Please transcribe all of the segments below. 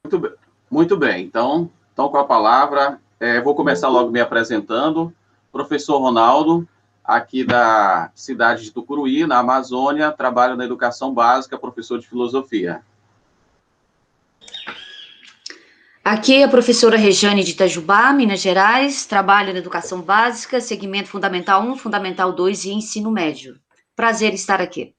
Muito bem. Muito bem. Então com a palavra, vou começar logo me apresentando. Professor Ronaldo, aqui da cidade de Tucuruí, na Amazônia, trabalho na educação básica, professor de filosofia. Aqui é a professora Rejane de Itajubá, Minas Gerais, trabalho na educação básica, segmento Fundamental 1, Fundamental 2 e ensino médio. Prazer estar aqui.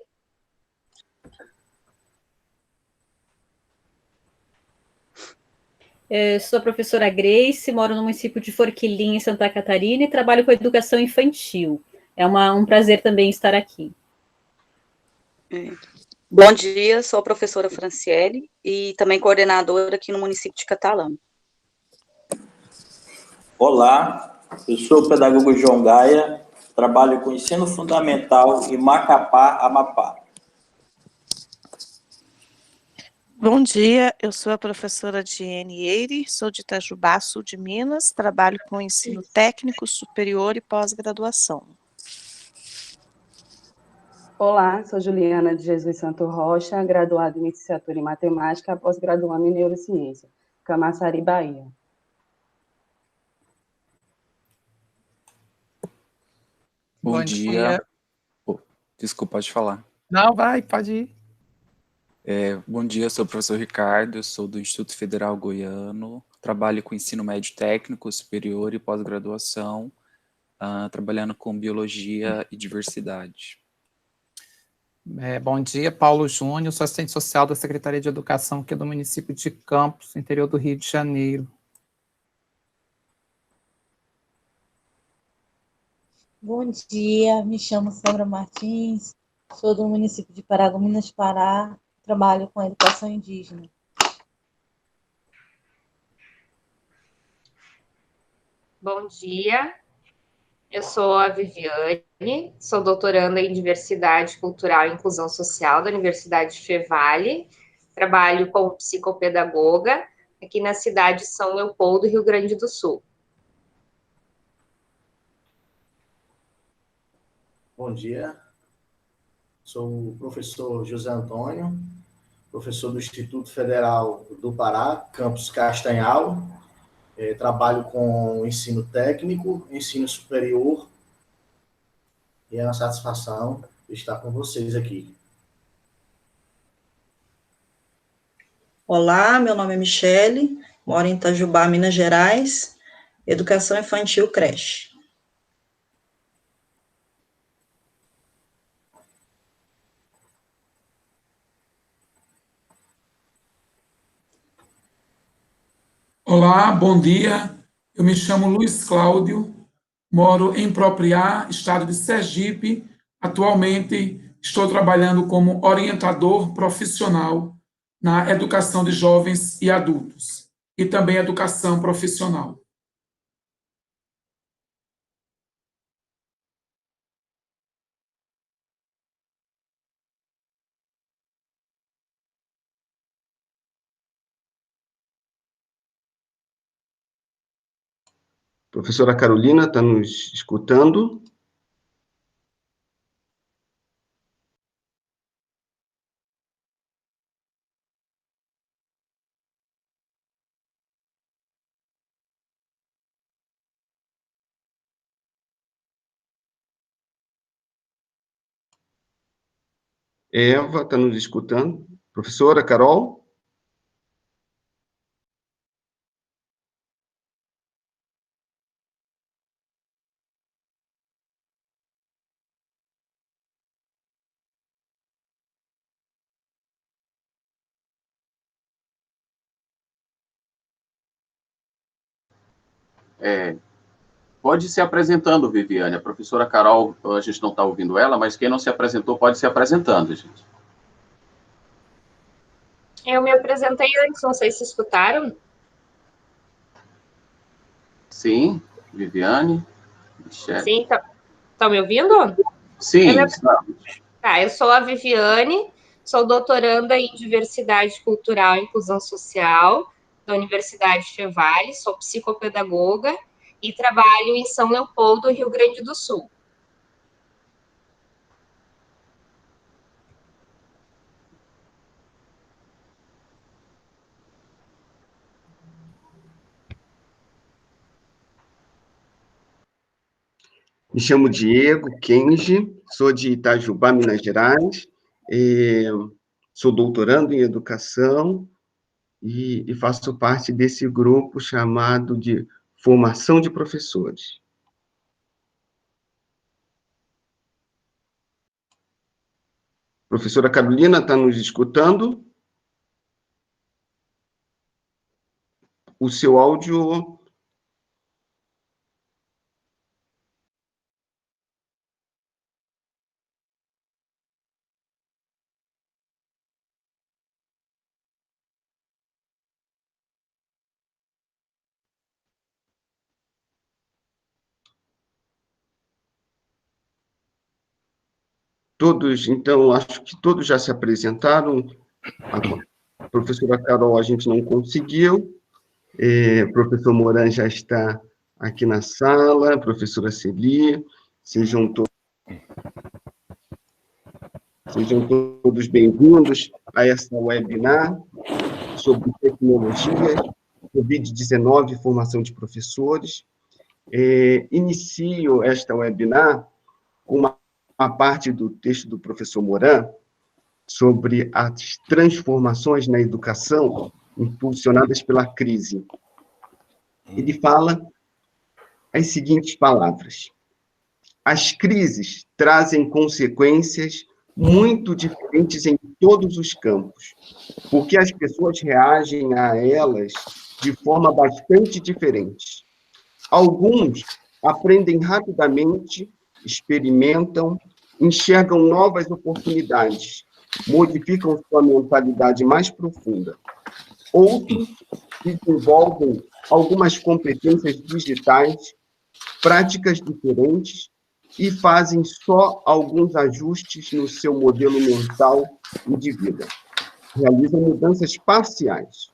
Sou a professora Grace, moro no município de Forquilinha, em Santa Catarina, e trabalho com educação infantil. É um prazer também estar aqui. Bom dia, sou a professora Franciele e também coordenadora aqui no município de Catalão. Olá, eu sou o pedagogo João Gaia, trabalho com ensino fundamental em Macapá, Amapá. Bom dia, eu sou a professora Diene Eire, sou de Itajubá, sul de Minas, trabalho com ensino técnico, superior e pós-graduação. Olá, sou Juliana de Jesus Santo Rocha, graduada em licenciatura em matemática, pós-graduando em neurociência, Camaçari, Bahia. Bom dia. Desculpa, pode falar. Não, pode ir. Bom dia, sou o professor Ricardo, sou do Instituto Federal Goiano, trabalho com ensino médio técnico, superior e pós-graduação, trabalhando com biologia e diversidade. Bom dia, Paulo Júnior, sou assistente social da Secretaria de Educação aqui do município de Campos, interior do Rio de Janeiro. Bom dia, me chamo Sandra Martins, sou do município de Paragominas, Pará, trabalho com educação indígena. Bom dia, eu sou a Viviane, sou doutoranda em Diversidade Cultural e Inclusão Social da Universidade Fevale, trabalho como psicopedagoga aqui na cidade de São Leopoldo, Rio Grande do Sul. Bom dia, sou o professor José Antônio, professor do Instituto Federal do Pará, campus Castanhal, trabalho com ensino técnico, ensino superior, e é uma satisfação estar com vocês aqui. Olá, meu nome é Michele, moro em Itajubá, Minas Gerais, educação infantil creche. Olá, bom dia. Eu me chamo Luiz Cláudio, moro em Propriá, estado de Sergipe. Atualmente estou trabalhando como orientador profissional na educação de jovens e adultos e também educação profissional. Professora Carolina, está nos escutando? Eva, está nos escutando? Professora Carol? Pode se apresentando, Viviane. A professora Carol, a gente não está ouvindo ela, mas quem não se apresentou pode se apresentando, gente. Eu me apresentei antes, não sei se escutaram. Sim, Viviane. Michele. Sim, estão me ouvindo? Sim, estamos. Tá, eu sou a Viviane, sou doutoranda em Diversidade Cultural e Inclusão Social da Universidade Fevale, sou psicopedagoga e trabalho em São Leopoldo, Rio Grande do Sul. Me chamo Diego Kenji, sou de Itajubá, Minas Gerais, sou doutorando em educação e faço parte desse grupo chamado de Formação de Professores. Professora Carolina, está nos escutando? O seu áudio... Todos, então, acho que todos já se apresentaram. A professora Carol a gente não conseguiu. Professor Moran já está aqui na sala, professora Celi, sejam todos bem-vindos a essa webinar sobre tecnologias, Covid-19 e formação de professores. Inicio esta webinar com uma parte do texto do professor Moran sobre as transformações na educação impulsionadas pela crise. Ele fala as seguintes palavras: as crises trazem consequências muito diferentes em todos os campos, porque as pessoas reagem a elas de forma bastante diferente. Alguns aprendem rapidamente, experimentam, enxergam novas oportunidades, modificam sua mentalidade mais profunda. Outros desenvolvem algumas competências digitais, práticas diferentes e fazem só alguns ajustes no seu modelo mental e de vida. Realizam mudanças parciais.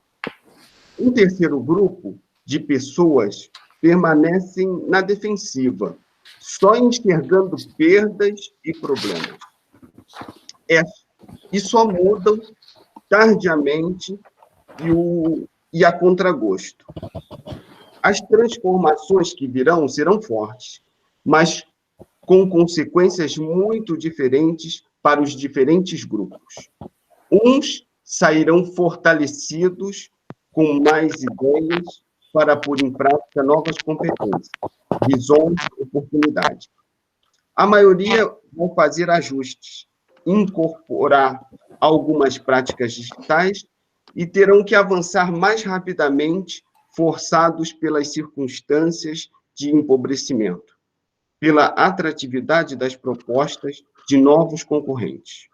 Um terceiro grupo de pessoas permanecem na defensiva, só enxergando perdas e problemas. E só mudam tardiamente e a contragosto. As transformações que virão serão fortes, mas com consequências muito diferentes para os diferentes grupos. Uns sairão fortalecidos, com mais ideias, para pôr em prática novas competências, visões, oportunidades. A maioria vão fazer ajustes, incorporar algumas práticas digitais e terão que avançar mais rapidamente, forçados pelas circunstâncias de empobrecimento, pela atratividade das propostas de novos concorrentes.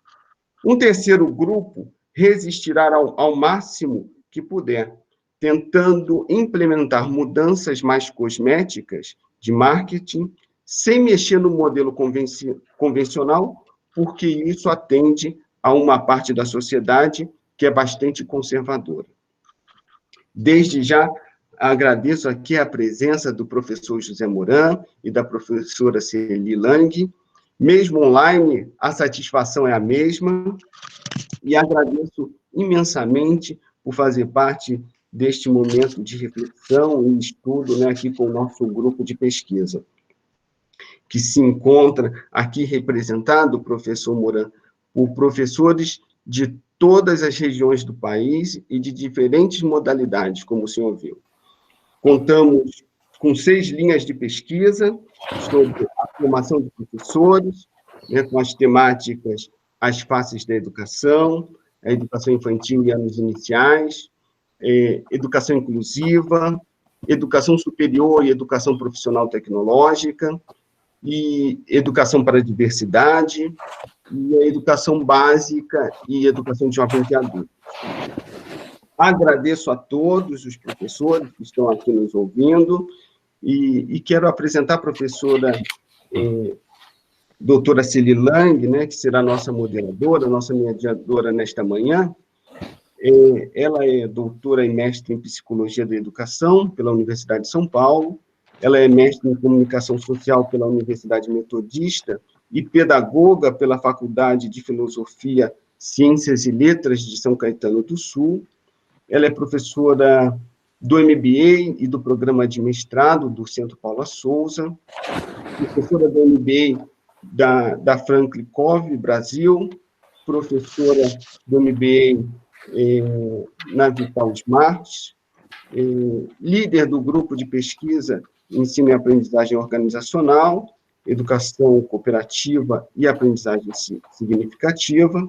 Um terceiro grupo resistirá ao máximo que puder, tentando implementar mudanças mais cosméticas de marketing, sem mexer no modelo convencional, porque isso atende a uma parte da sociedade que é bastante conservadora. Desde já, agradeço aqui a presença do professor José Moran e da professora Celi Lang. Mesmo online, a satisfação é a mesma, e agradeço imensamente por fazer parte deste momento de reflexão e estudo, né, aqui com o nosso grupo de pesquisa, que se encontra aqui representado, professor Moran, por professores de todas as regiões do país e de diferentes modalidades, como o senhor viu. Contamos com 6 linhas de pesquisa sobre a formação de professores, né, com as temáticas As Faces da Educação, a educação infantil e anos iniciais, educação inclusiva, educação superior e educação profissional tecnológica, e educação para a diversidade, e a educação básica e educação de jovens e adultos. Agradeço a todos os professores que estão aqui nos ouvindo, e quero apresentar a professora doutora Celi Lang, né, que será nossa moderadora, nossa mediadora nesta manhã. Ela é doutora e mestre em Psicologia da Educação pela Universidade de São Paulo, ela é mestre em Comunicação Social pela Universidade Metodista e pedagoga pela Faculdade de Filosofia, Ciências e Letras de São Caetano do Sul. Ela é professora do MBA e do Programa de Mestrado do Centro Paula Souza. professora da MBA da Franklin Covey, Brasil, professora do MBA na Vital Smart, líder do grupo de pesquisa Ensino e Aprendizagem Organizacional, Educação Cooperativa e Aprendizagem Significativa.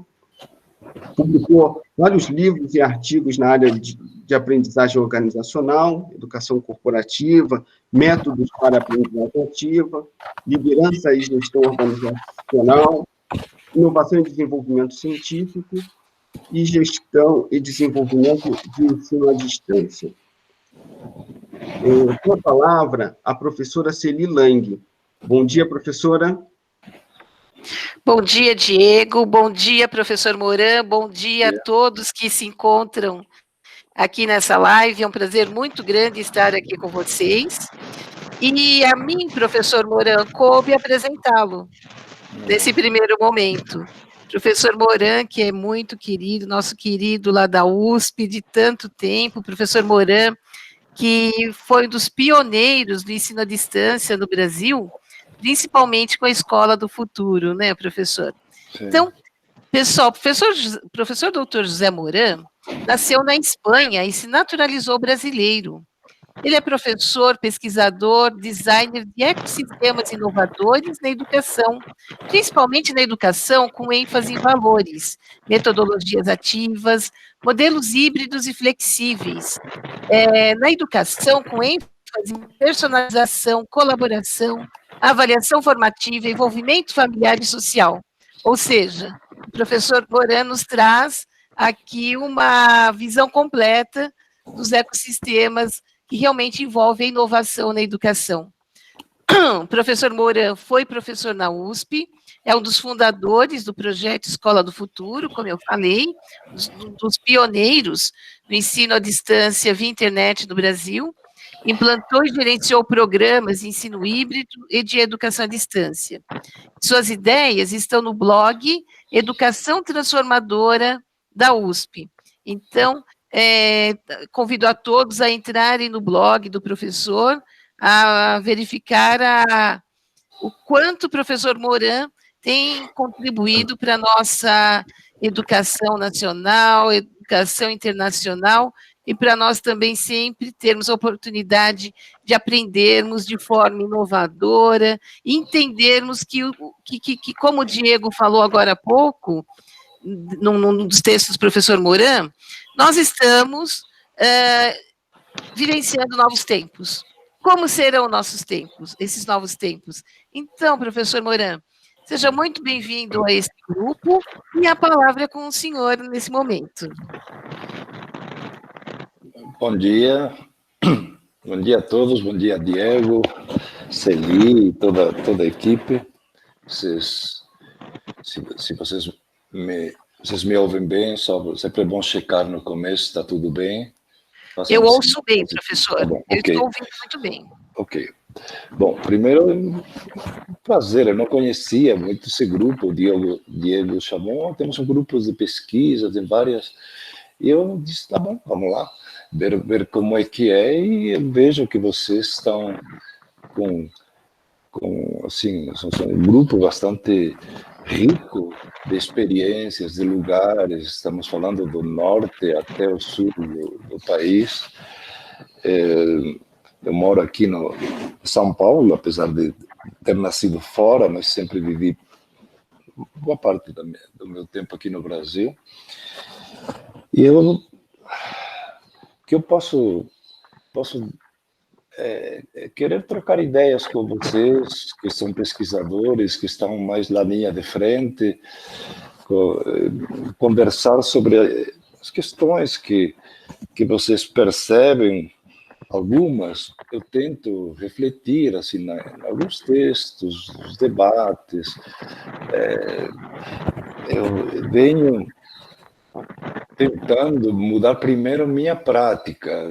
Publicou vários livros e artigos na área de aprendizagem organizacional, educação corporativa, métodos para aprendizagem ativa, liderança e gestão organizacional, inovação e desenvolvimento científico e gestão e desenvolvimento de ensino à distância. Com a palavra, a professora Celi Lang. Bom dia, professora. Bom dia, Diego. Bom dia, professor Moran. Bom dia a todos que se encontram aqui nessa live. É um prazer muito grande estar aqui com vocês. E a mim, professor Moran, coube apresentá-lo nesse primeiro momento. Professor Moran, que é muito querido, nosso querido lá da USP de tanto tempo, professor Moran, que foi um dos pioneiros do ensino à distância no Brasil, principalmente com a Escola do Futuro, né, professor? Sim. Então, pessoal, professor Dr. José Moran nasceu na Espanha e se naturalizou brasileiro. Ele é professor, pesquisador, designer de ecossistemas inovadores na educação, principalmente na educação com ênfase em valores, metodologias ativas, modelos híbridos e flexíveis. Na educação com ênfase em personalização, colaboração, avaliação formativa, envolvimento familiar e social. Ou seja, o professor Moran nos traz aqui uma visão completa dos ecossistemas que realmente envolvem a inovação na educação. O professor Moran foi professor na USP, é um dos fundadores do projeto Escola do Futuro, como eu falei, dos pioneiros do ensino à distância via internet no Brasil, implantou e gerenciou programas de ensino híbrido e de educação à distância. Suas ideias estão no blog Educação Transformadora da USP. Então, convido a todos a entrarem no blog do professor, a verificar o quanto o professor Moran tem contribuído para a nossa educação nacional, educação internacional, e para nós também sempre termos a oportunidade de aprendermos de forma inovadora, entendermos que como o Diego falou agora há pouco, num dos textos do professor Moran, nós estamos vivenciando novos tempos. Como serão nossos tempos, esses novos tempos? Então, professor Moran, seja muito bem-vindo a esse grupo, e a palavra é com o senhor nesse momento. Bom dia a todos, bom dia, Diego, Celi e toda a equipe. Se vocês me ouvem bem, sempre é bom checar no começo, está tudo bem? Eu ouço bem, professor, tá bom, eu estou ouvindo muito bem. Ok. Bom, primeiro, um prazer, eu não conhecia muito esse grupo, o Diego chamou, temos um grupo de pesquisa, tem várias, e eu disse, tá bom, vamos lá. Ver como é que é, e eu vejo que vocês estão assim, são um grupo bastante rico de experiências, de lugares, estamos falando do norte até o sul do país. Eu moro aqui no São Paulo, apesar de ter nascido fora, mas sempre vivi boa parte do meu tempo aqui no Brasil. E eu posso querer trocar ideias com vocês, que são pesquisadores, que estão mais na linha de frente, conversar sobre as questões que vocês percebem, algumas eu tento refletir assim, em alguns textos, nos debates. Eu venho tentando mudar primeiro minha prática.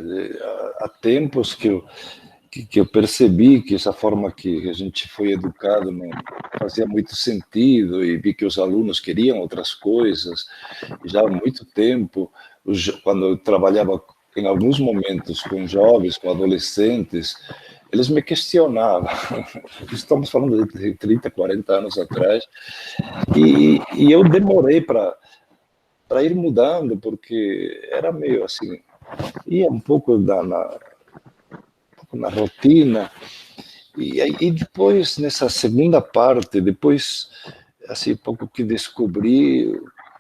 Há tempos que eu percebi que essa forma que a gente foi educado não fazia muito sentido, e vi que os alunos queriam outras coisas. Já há muito tempo, quando eu trabalhava em alguns momentos com jovens, com adolescentes, eles me questionavam. Estamos falando de 30, 40 anos atrás. E eu demorei para ir mudando, porque era meio assim, ia um pouco na rotina. E depois, nessa segunda parte, depois, assim, pouco que descobri,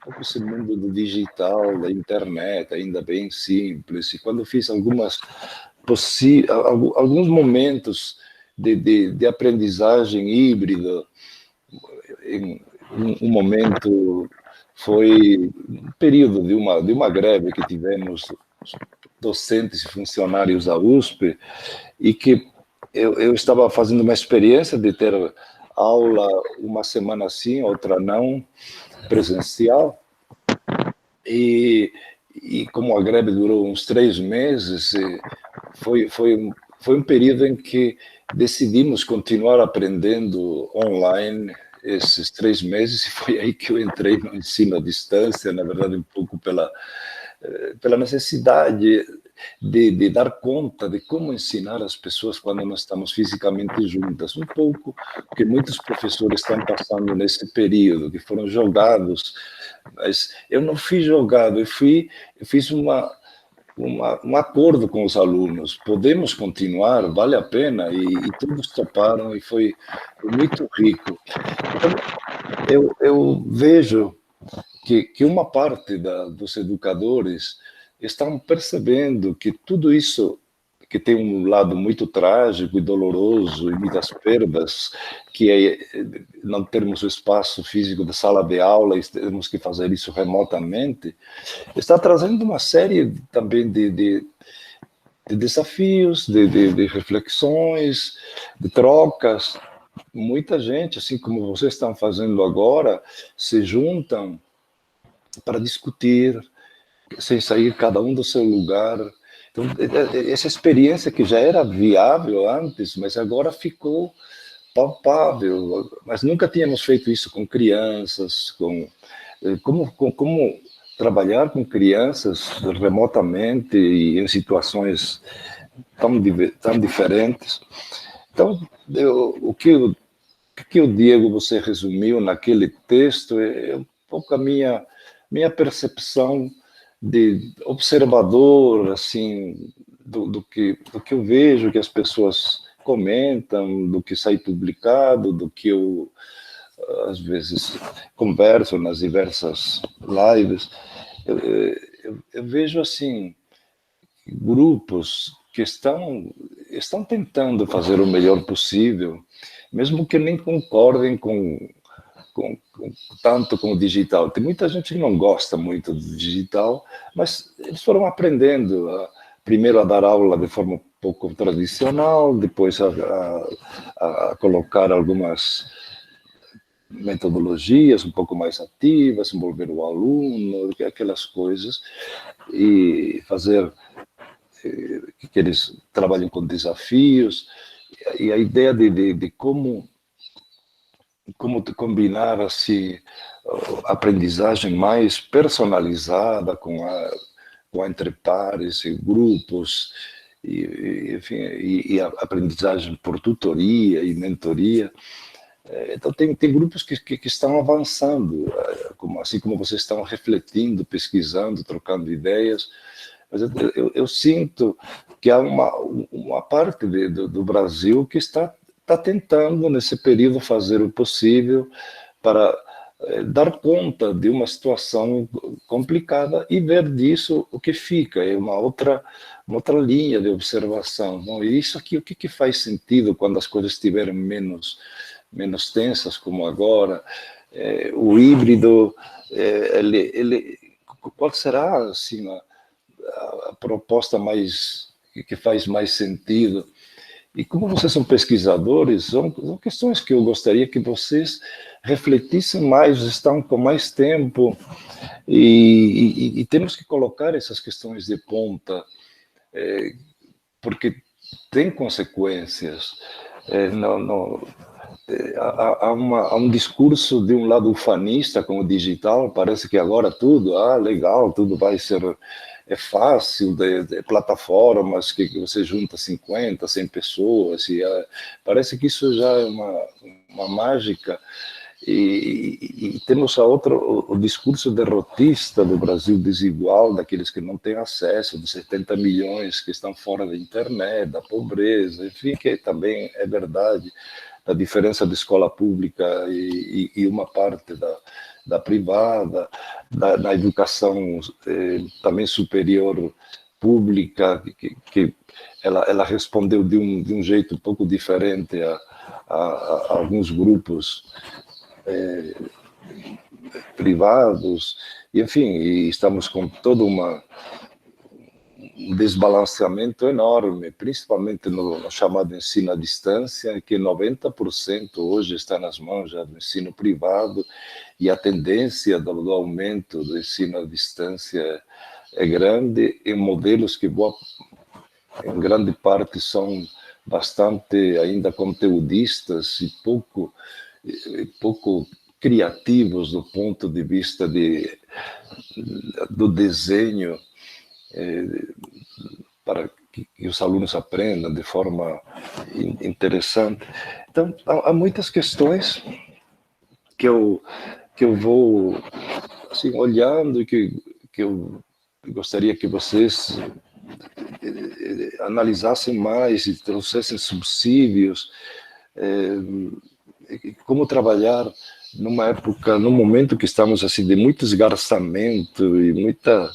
pouco esse mundo do digital, da internet, ainda bem simples, e quando fiz alguns momentos de aprendizagem híbrida, em um momento foi um período de uma greve que tivemos, docentes e funcionários da USP, e que eu estava fazendo uma experiência de ter aula uma semana sim, outra não, presencial, e como a greve durou uns 3 meses, foi um período em que decidimos continuar aprendendo online esses 3 meses, e foi aí que eu entrei no ensino à distância, na verdade um pouco pela necessidade de dar conta de como ensinar as pessoas quando não estamos fisicamente juntas, um pouco que muitos professores estão passando nesse período, que foram jogados, mas eu não fui jogado, eu fiz um acordo com os alunos, podemos continuar, vale a pena, e todos toparam, e foi muito rico. Então, eu vejo que uma parte dos educadores estão percebendo que tudo isso, que tem um lado muito trágico e doloroso, e muitas perdas, que é não termos o espaço físico da sala de aula e temos que fazer isso remotamente, está trazendo uma série também de desafios, de reflexões, de trocas. Muita gente, assim como vocês estão fazendo agora, se juntam para discutir, sem sair cada um do seu lugar. Então, essa experiência que já era viável antes, mas agora ficou palpável. Mas nunca tínhamos feito isso com crianças, como trabalhar com crianças remotamente e em situações tão diferentes. Então, o que o Diego, você resumiu naquele texto, é um pouco a minha percepção de observador, assim, do que eu vejo, que as pessoas comentam, do que sai publicado, do que eu, às vezes, converso nas diversas lives. Eu vejo, assim, grupos que estão tentando fazer o melhor possível, mesmo que nem concordem tanto com o digital. Tem muita gente que não gosta muito do digital, mas eles foram aprendendo primeiro a dar aula de forma um pouco tradicional, depois a colocar algumas metodologias um pouco mais ativas, envolver o aluno, aquelas coisas, e fazer que eles trabalhem com desafios, e a ideia de como combinar assim, a aprendizagem mais personalizada com a entre pares e grupos, e a aprendizagem por tutoria e mentoria. Então, tem grupos que estão avançando, assim como vocês estão refletindo, pesquisando, trocando ideias. Mas eu sinto que há uma parte do Brasil que está tentando, nesse período, fazer o possível para dar conta de uma situação complicada e ver disso o que fica, é uma outra linha de observação. Bom, e isso aqui, o que faz sentido quando as coisas estiverem menos tensas, como agora? O híbrido, qual será assim, a proposta que faz mais sentido? E como vocês são pesquisadores, são questões que eu gostaria que vocês refletissem mais, estão com mais tempo, e temos que colocar essas questões de ponta, porque tem consequências. Há um discurso de um lado ufanista com o digital, parece que agora tudo, legal, tudo vai ser é fácil, de plataformas que você junta 50, 100 pessoas, e parece que isso já é uma mágica. E temos o discurso derrotista do Brasil desigual, daqueles que não têm acesso, dos 70 milhões que estão fora da internet, da pobreza, enfim, que também é verdade, da diferença da escola pública e uma parte da privada, da educação também superior pública, que ela respondeu de um jeito um pouco diferente a alguns grupos privados, e, enfim, e estamos com todo um desbalanceamento enorme, principalmente no chamado ensino à distância, que 90% hoje está nas mãos já do ensino privado, e a tendência do aumento do ensino à distância é grande, em modelos que, em grande parte, são bastante ainda conteudistas e pouco criativos do ponto de vista do desenho, para que os alunos aprendam de forma interessante. Então, há muitas questões que eu vou assim, olhando e que eu gostaria que vocês analisassem mais e trouxessem subsídios, como trabalhar numa época, num momento que estamos assim de muito esgarçamento e muita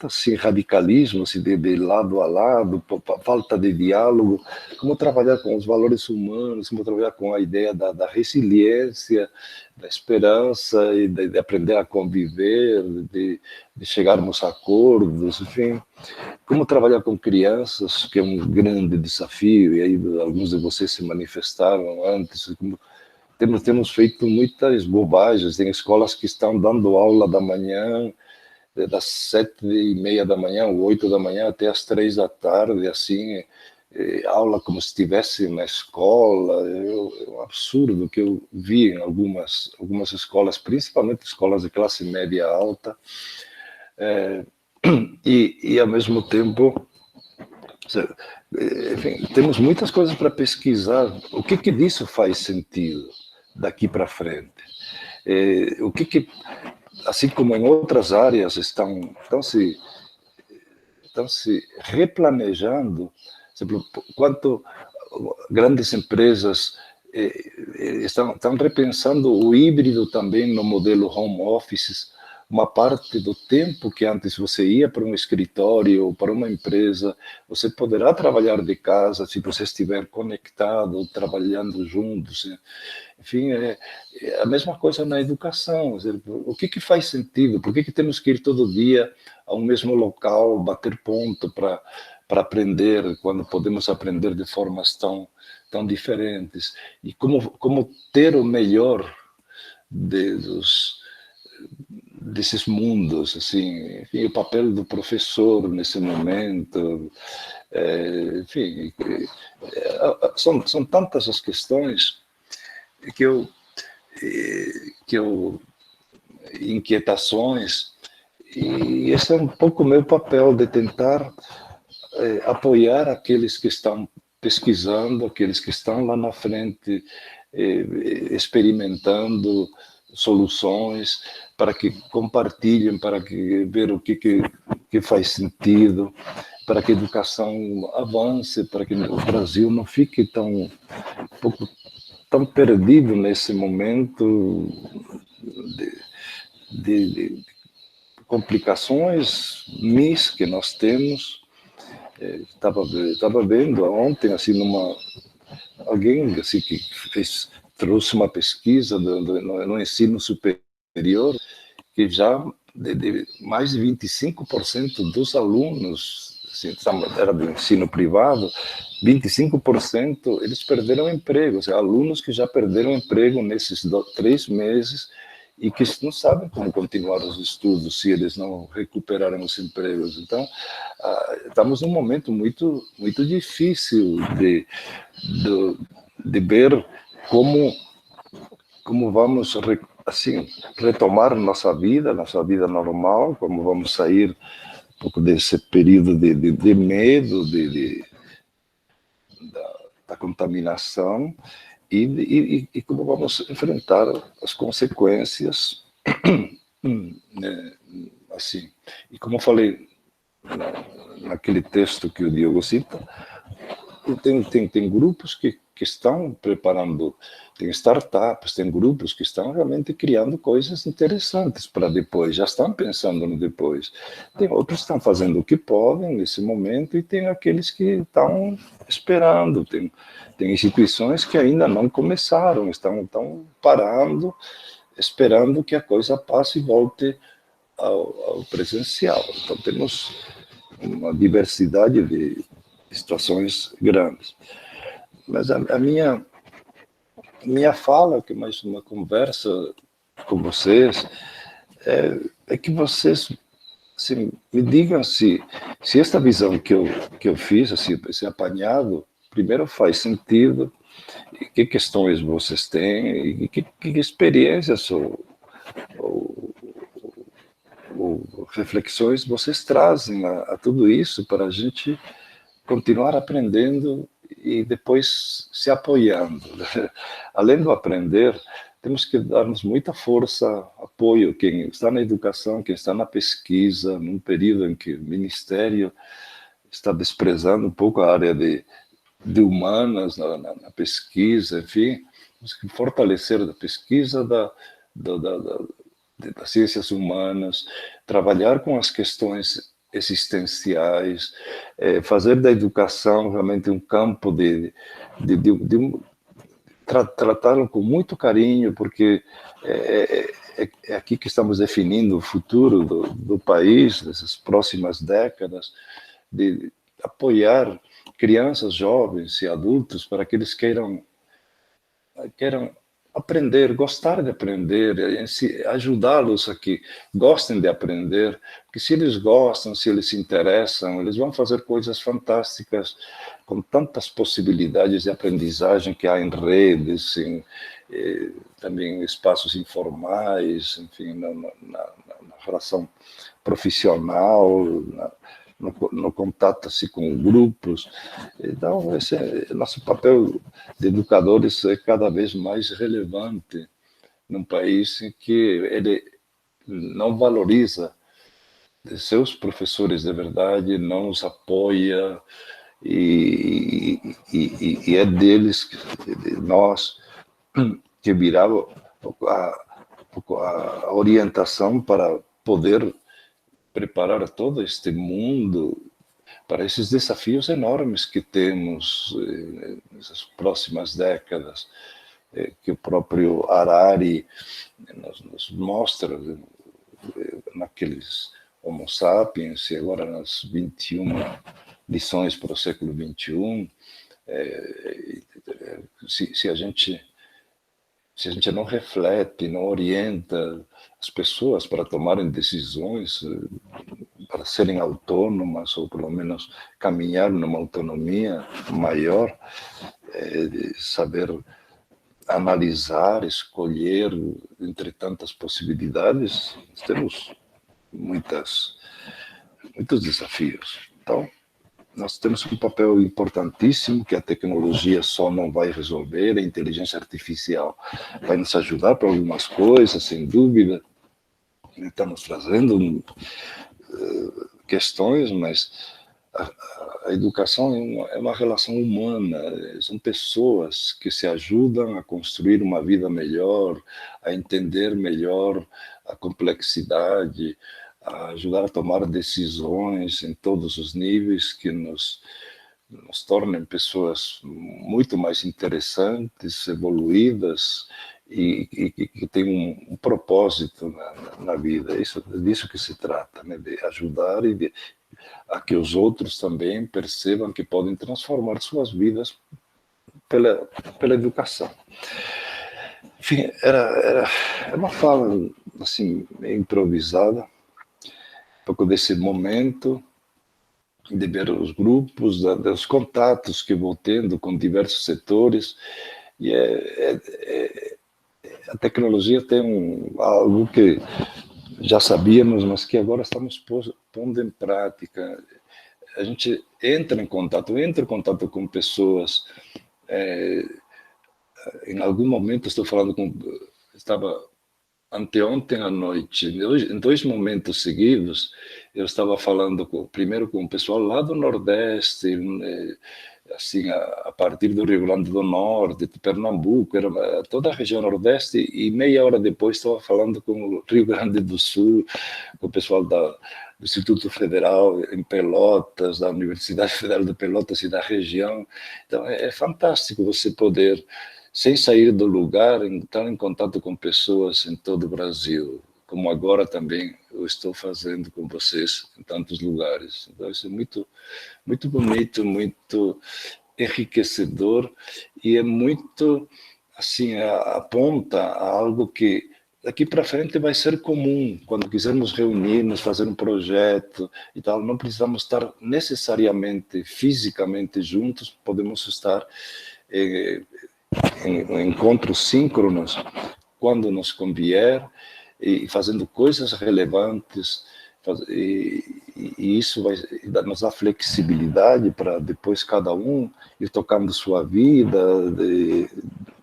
assim, radicalismo, assim, de lado a lado, falta de diálogo, como trabalhar com os valores humanos, como trabalhar com a ideia da resiliência, da esperança e de aprender a conviver, de chegarmos a acordos, enfim, como trabalhar com crianças, que é um grande desafio, e aí alguns de vocês se manifestaram antes, como temos feito muitas bobagens, tem escolas que estão dando aula da manhã, das 7:30 da manhã, ou 8 da manhã, até as 3 da tarde, assim, aula como se estivesse na escola. É um absurdo que eu vi em algumas escolas, principalmente escolas de classe média alta, e ao mesmo tempo, enfim, temos muitas coisas para pesquisar. O que disso faz sentido daqui para frente? O que assim como em outras áreas estão se replanejando, quanto grandes empresas estão repensando o híbrido também no modelo home office, uma parte do tempo que antes você ia para um escritório ou para uma empresa, você poderá trabalhar de casa se você estiver conectado, trabalhando juntos. Enfim, é a mesma coisa na educação. O que faz sentido? Por que temos que ir todo dia ao mesmo local, bater ponto para aprender, quando podemos aprender de formas tão diferentes? E como ter o melhor desses mundos, assim, enfim, o papel do professor nesse momento, enfim, são tantas as questões que inquietações, e esse é um pouco o meu papel, de tentar apoiar aqueles que estão pesquisando, aqueles que estão lá na frente experimentando soluções, para que compartilhem, para que ver o que faz sentido, para que a educação avance, para que o Brasil não fique tão perdido nesse momento de complicações que nós temos. Estava vendo ontem, assim, alguém assim, que trouxe uma pesquisa no ensino superior, que já mais de 25% dos alunos, assim, era do ensino privado, 25% eles perderam emprego, ou seja, alunos que já perderam emprego nesses 3 meses e que não sabem como continuar os estudos se eles não recuperarem os empregos. Então, estamos num momento muito, muito difícil de ver como vamos assim, retomar nossa vida normal, como vamos sair um pouco desse período de medo, da contaminação, e como vamos enfrentar as consequências, né, assim. E como eu falei naquele texto que o Diogo cita, tem grupos que estão preparando, tem startups, tem grupos que estão realmente criando coisas interessantes para depois, já estão pensando no depois. Tem outros que estão fazendo o que podem nesse momento, e tem aqueles que estão esperando, tem instituições que ainda não começaram, estão parando, esperando que a coisa passe e volte ao presencial. Então temos uma diversidade de situações grandes. Mas a minha fala, que é mais uma conversa com vocês, é que vocês assim, me digam se esta visão que eu fiz, assim, esse apanhado, primeiro faz sentido, e que questões vocês têm, e que experiências ou reflexões vocês trazem a tudo isso para a gente continuar aprendendo e depois se apoiando. Além do aprender, temos que darmos muita força, apoio, quem está na educação, quem está na pesquisa, num período em que o Ministério está desprezando um pouco a área de humanas na pesquisa, enfim, temos que fortalecer a pesquisa das ciências humanas, trabalhar com as questões existenciais, fazer da educação realmente um campo tratá-lo com muito carinho, porque é aqui que estamos definindo o futuro do país, nessas próximas décadas, de apoiar crianças, jovens e adultos para que eles queiram aprender, gostar de aprender, ajudá-los a que gostem de aprender, porque se eles gostam, se eles se interessam, eles vão fazer coisas fantásticas, com tantas possibilidades de aprendizagem que há em redes, também em espaços informais, enfim, na relação profissional, no contato assim, com grupos. Então, esse nosso papel de educadores é cada vez mais relevante num país em que ele não valoriza seus professores de verdade, não os apoia, e é deles, de nós, que virá a orientação para poder preparar todo este mundo para esses desafios enormes que temos nessas próximas décadas, que o próprio Harari nos mostra naqueles Homo Sapiens, e agora nas 21 lições para o século XXI. Se a gente não reflete, não orienta as pessoas para tomarem decisões, para serem autônomas, ou pelo menos caminhar numa autonomia maior, saber analisar, escolher entre tantas possibilidades, temos muitos desafios. Então, nós temos um papel importantíssimo que a tecnologia só não vai resolver, a inteligência artificial vai nos ajudar para algumas coisas, sem dúvida. Estamos trazendo questões, mas a educação é uma relação humana, são pessoas que se ajudam a construir uma vida melhor, a entender melhor a complexidade, a ajudar a tomar decisões em todos os níveis que nos tornem pessoas muito mais interessantes, evoluídas e que têm um propósito na vida. É disso que se trata, né? De ajudar e a que os outros também percebam que podem transformar suas vidas pela educação. Enfim, era uma fala assim, meio improvisada, um pouco desse momento, de ver os grupos, dos contatos que vou tendo com diversos setores, e a tecnologia tem algo que já sabíamos, mas que agora estamos pondo em prática. A gente entra em contato com pessoas. Em algum momento estava anteontem à noite, em 2 momentos seguidos, eu estava falando primeiro com o pessoal lá do Nordeste, assim, a partir do Rio Grande do Norte, de Pernambuco, era toda a região Nordeste, e meia hora depois estava falando com o Rio Grande do Sul, com o pessoal do Instituto Federal em Pelotas, da Universidade Federal de Pelotas e da região. Então, é fantástico você poder, sem sair do lugar, entrar em contato com pessoas em todo o Brasil, como agora também eu estou fazendo com vocês em tantos lugares. Então, isso é muito, muito bonito, muito enriquecedor, e é muito, assim, aponta a algo que daqui para frente vai ser comum. Quando quisermos reunir-nos, fazer um projeto e tal, não precisamos estar necessariamente, fisicamente juntos, podemos estar em encontros síncronos, quando nos convier, e fazendo coisas relevantes, e isso vai nos dar flexibilidade para depois cada um ir tocando sua vida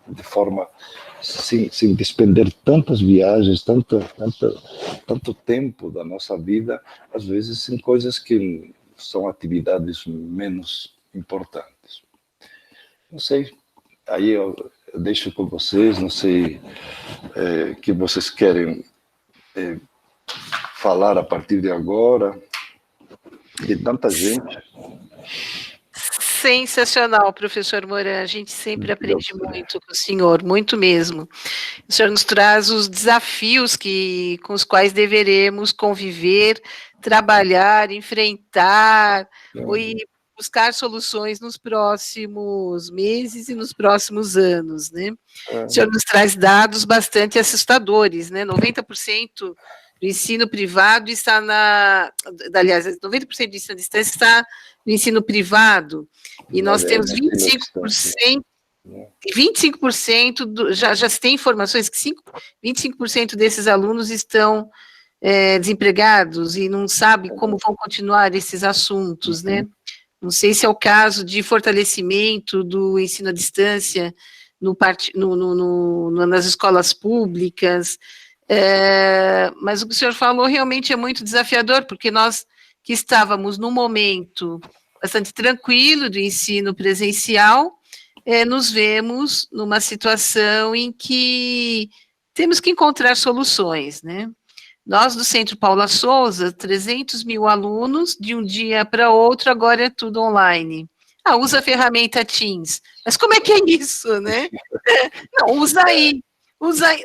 de forma sem despender tantas viagens, tanto tempo da nossa vida, às vezes em coisas que são atividades menos importantes. Não sei, aí eu deixo com vocês, não sei que vocês querem falar a partir de agora, de tanta gente. Sensacional, professor Moran, a gente sempre aprende muito com o senhor, muito mesmo. O senhor nos traz os desafios com os quais deveremos conviver, trabalhar, enfrentar, e buscar soluções nos próximos meses e nos próximos anos, né? O senhor nos traz dados bastante assustadores, né? 90% do ensino privado está aliás, 90% do ensino à distância está no ensino privado, e nós temos 25%, já se tem informações que 25% desses alunos estão desempregados e não sabem como vão continuar esses assuntos, né? Não sei se é o caso de fortalecimento do ensino à distância nas escolas públicas, mas o que o senhor falou realmente é muito desafiador, porque nós que estávamos num momento bastante tranquilo do ensino presencial, nos vemos numa situação em que temos que encontrar soluções, né? Nós, do Centro Paula Souza, 300 mil alunos, de um dia para outro, agora é tudo online. Usa a ferramenta Teams. Mas como é que é isso, né? Não, usa aí.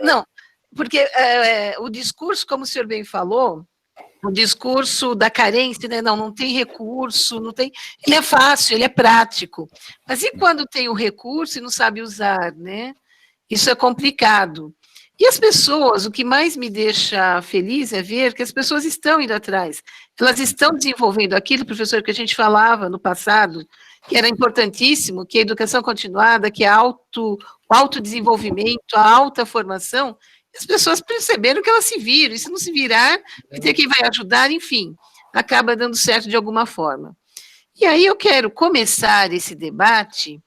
Não, porque o discurso, como o senhor bem falou, o discurso da carência, né? Não tem recurso, não tem. Ele é fácil, ele é prático. Mas e quando tem o recurso e não sabe usar, né? Isso é complicado. E as pessoas, o que mais me deixa feliz é ver que as pessoas estão indo atrás. Elas estão desenvolvendo aquilo, professor, que a gente falava no passado, que era importantíssimo, que a educação continuada, que o autodesenvolvimento, a alta formação. As pessoas perceberam que elas se viram, e se não se virar, vai ter quem vai ajudar, enfim, acaba dando certo de alguma forma. E aí eu quero começar esse debate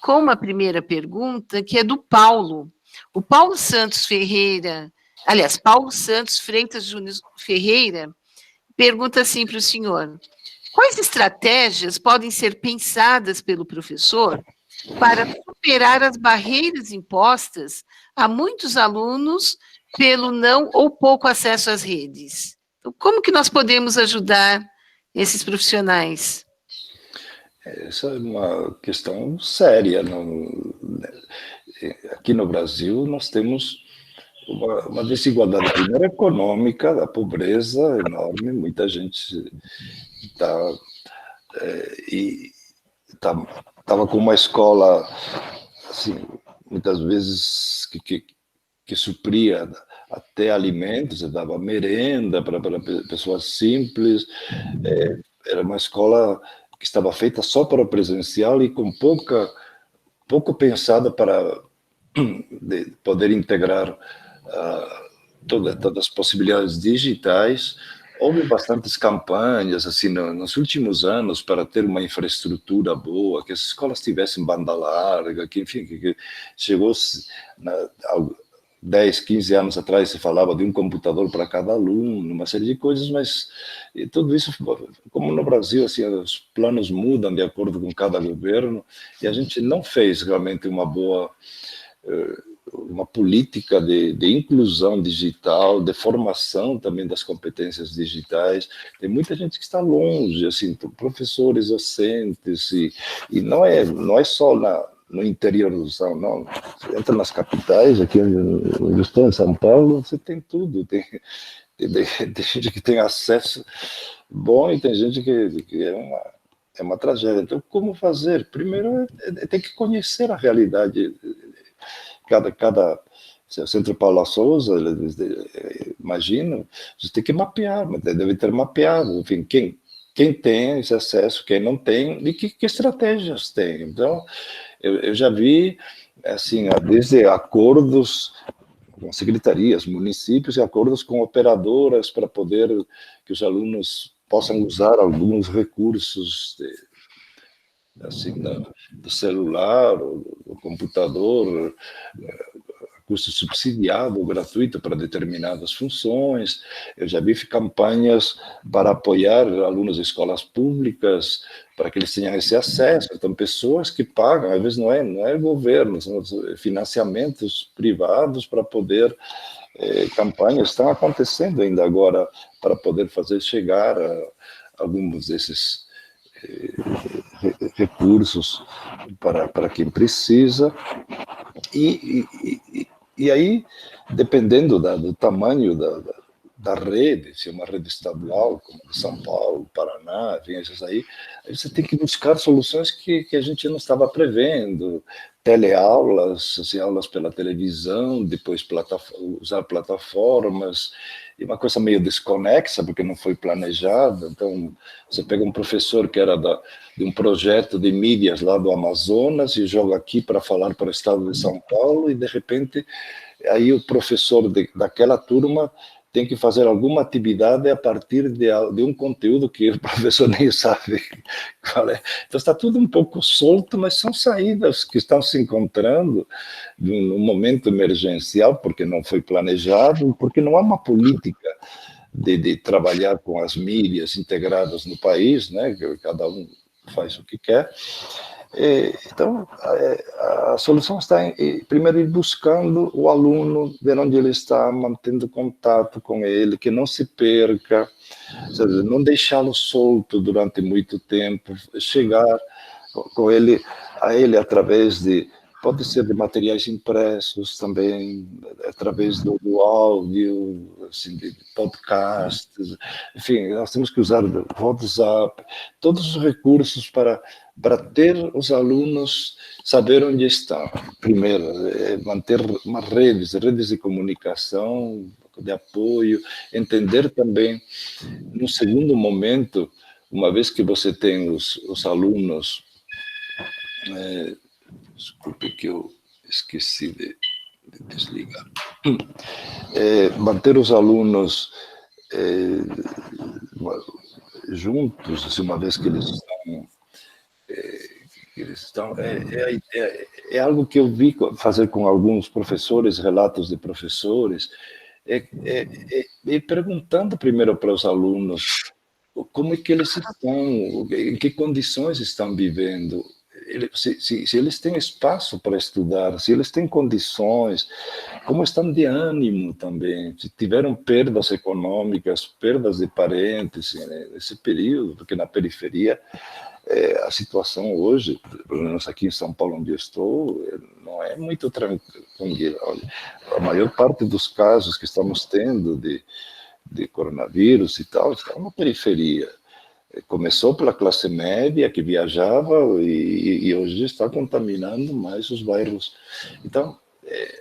com uma primeira pergunta, que é do Paulo. O Paulo Santos Freitas Júnior Ferreira, pergunta assim para o senhor: quais estratégias podem ser pensadas pelo professor para superar as barreiras impostas a muitos alunos pelo não ou pouco acesso às redes? Então, como que nós podemos ajudar esses profissionais? Essa é uma questão séria. Aqui no Brasil, nós temos uma desigualdade, primeiro, econômica, da pobreza enorme, muita gente estava com uma escola, assim, muitas vezes, que supria até alimentos, dava merenda para pessoas simples, era uma escola que estava feita só para o presencial e com pouco pensada para de poder integrar todas as possibilidades digitais. Houve bastantes campanhas assim nos últimos anos para ter uma infraestrutura boa, que as escolas tivessem banda larga, que enfim, que chegou 10, 15 anos atrás se falava de um computador para cada aluno, uma série de coisas, mas tudo isso, como no Brasil, assim, os planos mudam de acordo com cada governo, e a gente não fez realmente uma boa uma política de inclusão digital, de formação também das competências digitais. Tem muita gente que está longe, assim, professores, docentes, e não é só no interior do São, não. Você entra nas capitais, aqui onde eu estou, em São Paulo, você tem tudo. Tem gente que tem acesso bom e tem gente que é uma tragédia. Então, como fazer? Primeiro, tem que conhecer a realidade. Cada Centro Paula Souza, imagino, você tem que mapear, mas deve ter mapeado, enfim, quem tem esse acesso, quem não tem, e que estratégias tem. Então, eu já vi, assim, desde acordos com secretarias, municípios e acordos com operadoras para poder que os alunos possam usar alguns recursos assim, do celular, do computador, curso subsidiado ou gratuito para determinadas funções. Eu já vi campanhas para apoiar alunos de escolas públicas, para que eles tenham esse acesso. Então, pessoas que pagam, às vezes não é governo, são financiamentos privados para poder... campanhas estão acontecendo ainda agora para poder fazer chegar alguns desses recursos para quem precisa, e aí, dependendo do tamanho da rede, se é uma rede estadual, como de São Paulo, Paraná, essas aí você tem que buscar soluções que a gente não estava prevendo, teleaulas, assim, aulas pela televisão, depois usar plataformas, e uma coisa meio desconexa, porque não foi planejada. Então, você pega um professor que era de um projeto de mídias lá do Amazonas e joga aqui para falar para o estado de São Paulo, e, de repente, aí o professor daquela turma tem que fazer alguma atividade a partir de um conteúdo que o professor nem sabe qual é. Então, está tudo um pouco solto, mas são saídas que estão se encontrando num momento emergencial, porque não foi planejado, porque não há uma política de trabalhar com as mídias integradas no país, né? Cada um faz o que quer. Então, a solução está em, primeiro, ir buscando o aluno, ver onde ele está, mantendo contato com ele, que não se perca, seja, não deixá-lo solto durante muito tempo, chegar com ele, a ele através pode ser de materiais impressos também, através do áudio, assim, de podcasts, enfim, nós temos que usar o WhatsApp, todos os recursos para ter os alunos saber onde estão. Primeiro, manter redes de comunicação, de apoio, entender também, num segundo momento, uma vez que você tem os alunos... desculpe que eu esqueci de desligar. Manter os alunos juntos, assim, uma vez que eles estão... É algo que eu vi fazer com alguns professores, relatos de professores, perguntando primeiro para os alunos como é que eles estão, em que condições estão vivendo, se eles têm espaço para estudar, se eles têm condições, como estão de ânimo também, se tiveram perdas econômicas, perdas de parentes, né, nesse período, porque na periferia a situação hoje, pelo menos aqui em São Paulo, onde eu estou, não é muito tranquila. A maior parte dos casos que estamos tendo de coronavírus e tal, está na periferia. Começou pela classe média que viajava e hoje está contaminando mais os bairros. Então,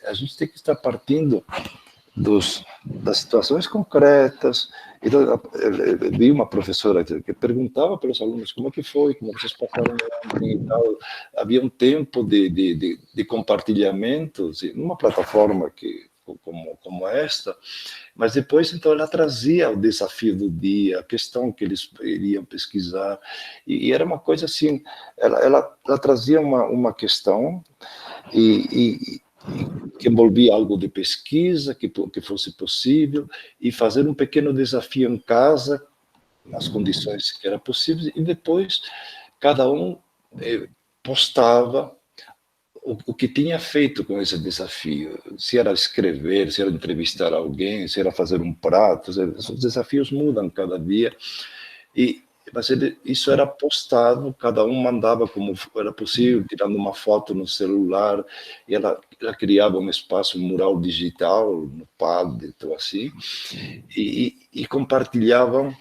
a gente tem que estar partindo das situações concretas. Então, eu vi uma professora que perguntava para os alunos como que foi, como vocês passaram ontem e tal. Havia um tempo de compartilhamento, assim, numa plataforma como esta, mas depois, então, ela trazia o desafio do dia, a questão que eles iriam pesquisar, e era uma coisa assim, ela trazia uma questão que envolvia algo de pesquisa, que fosse possível, e fazer um pequeno desafio em casa, nas condições que era possível, e depois cada um postava o que tinha feito com esse desafio, se era escrever, se era entrevistar alguém, se era fazer um prato, os desafios mudam cada dia, mas isso era postado, cada um mandava como era possível, tirando uma foto no celular, e ela criava um espaço, um mural digital, no Padlet, assim, e compartilhavam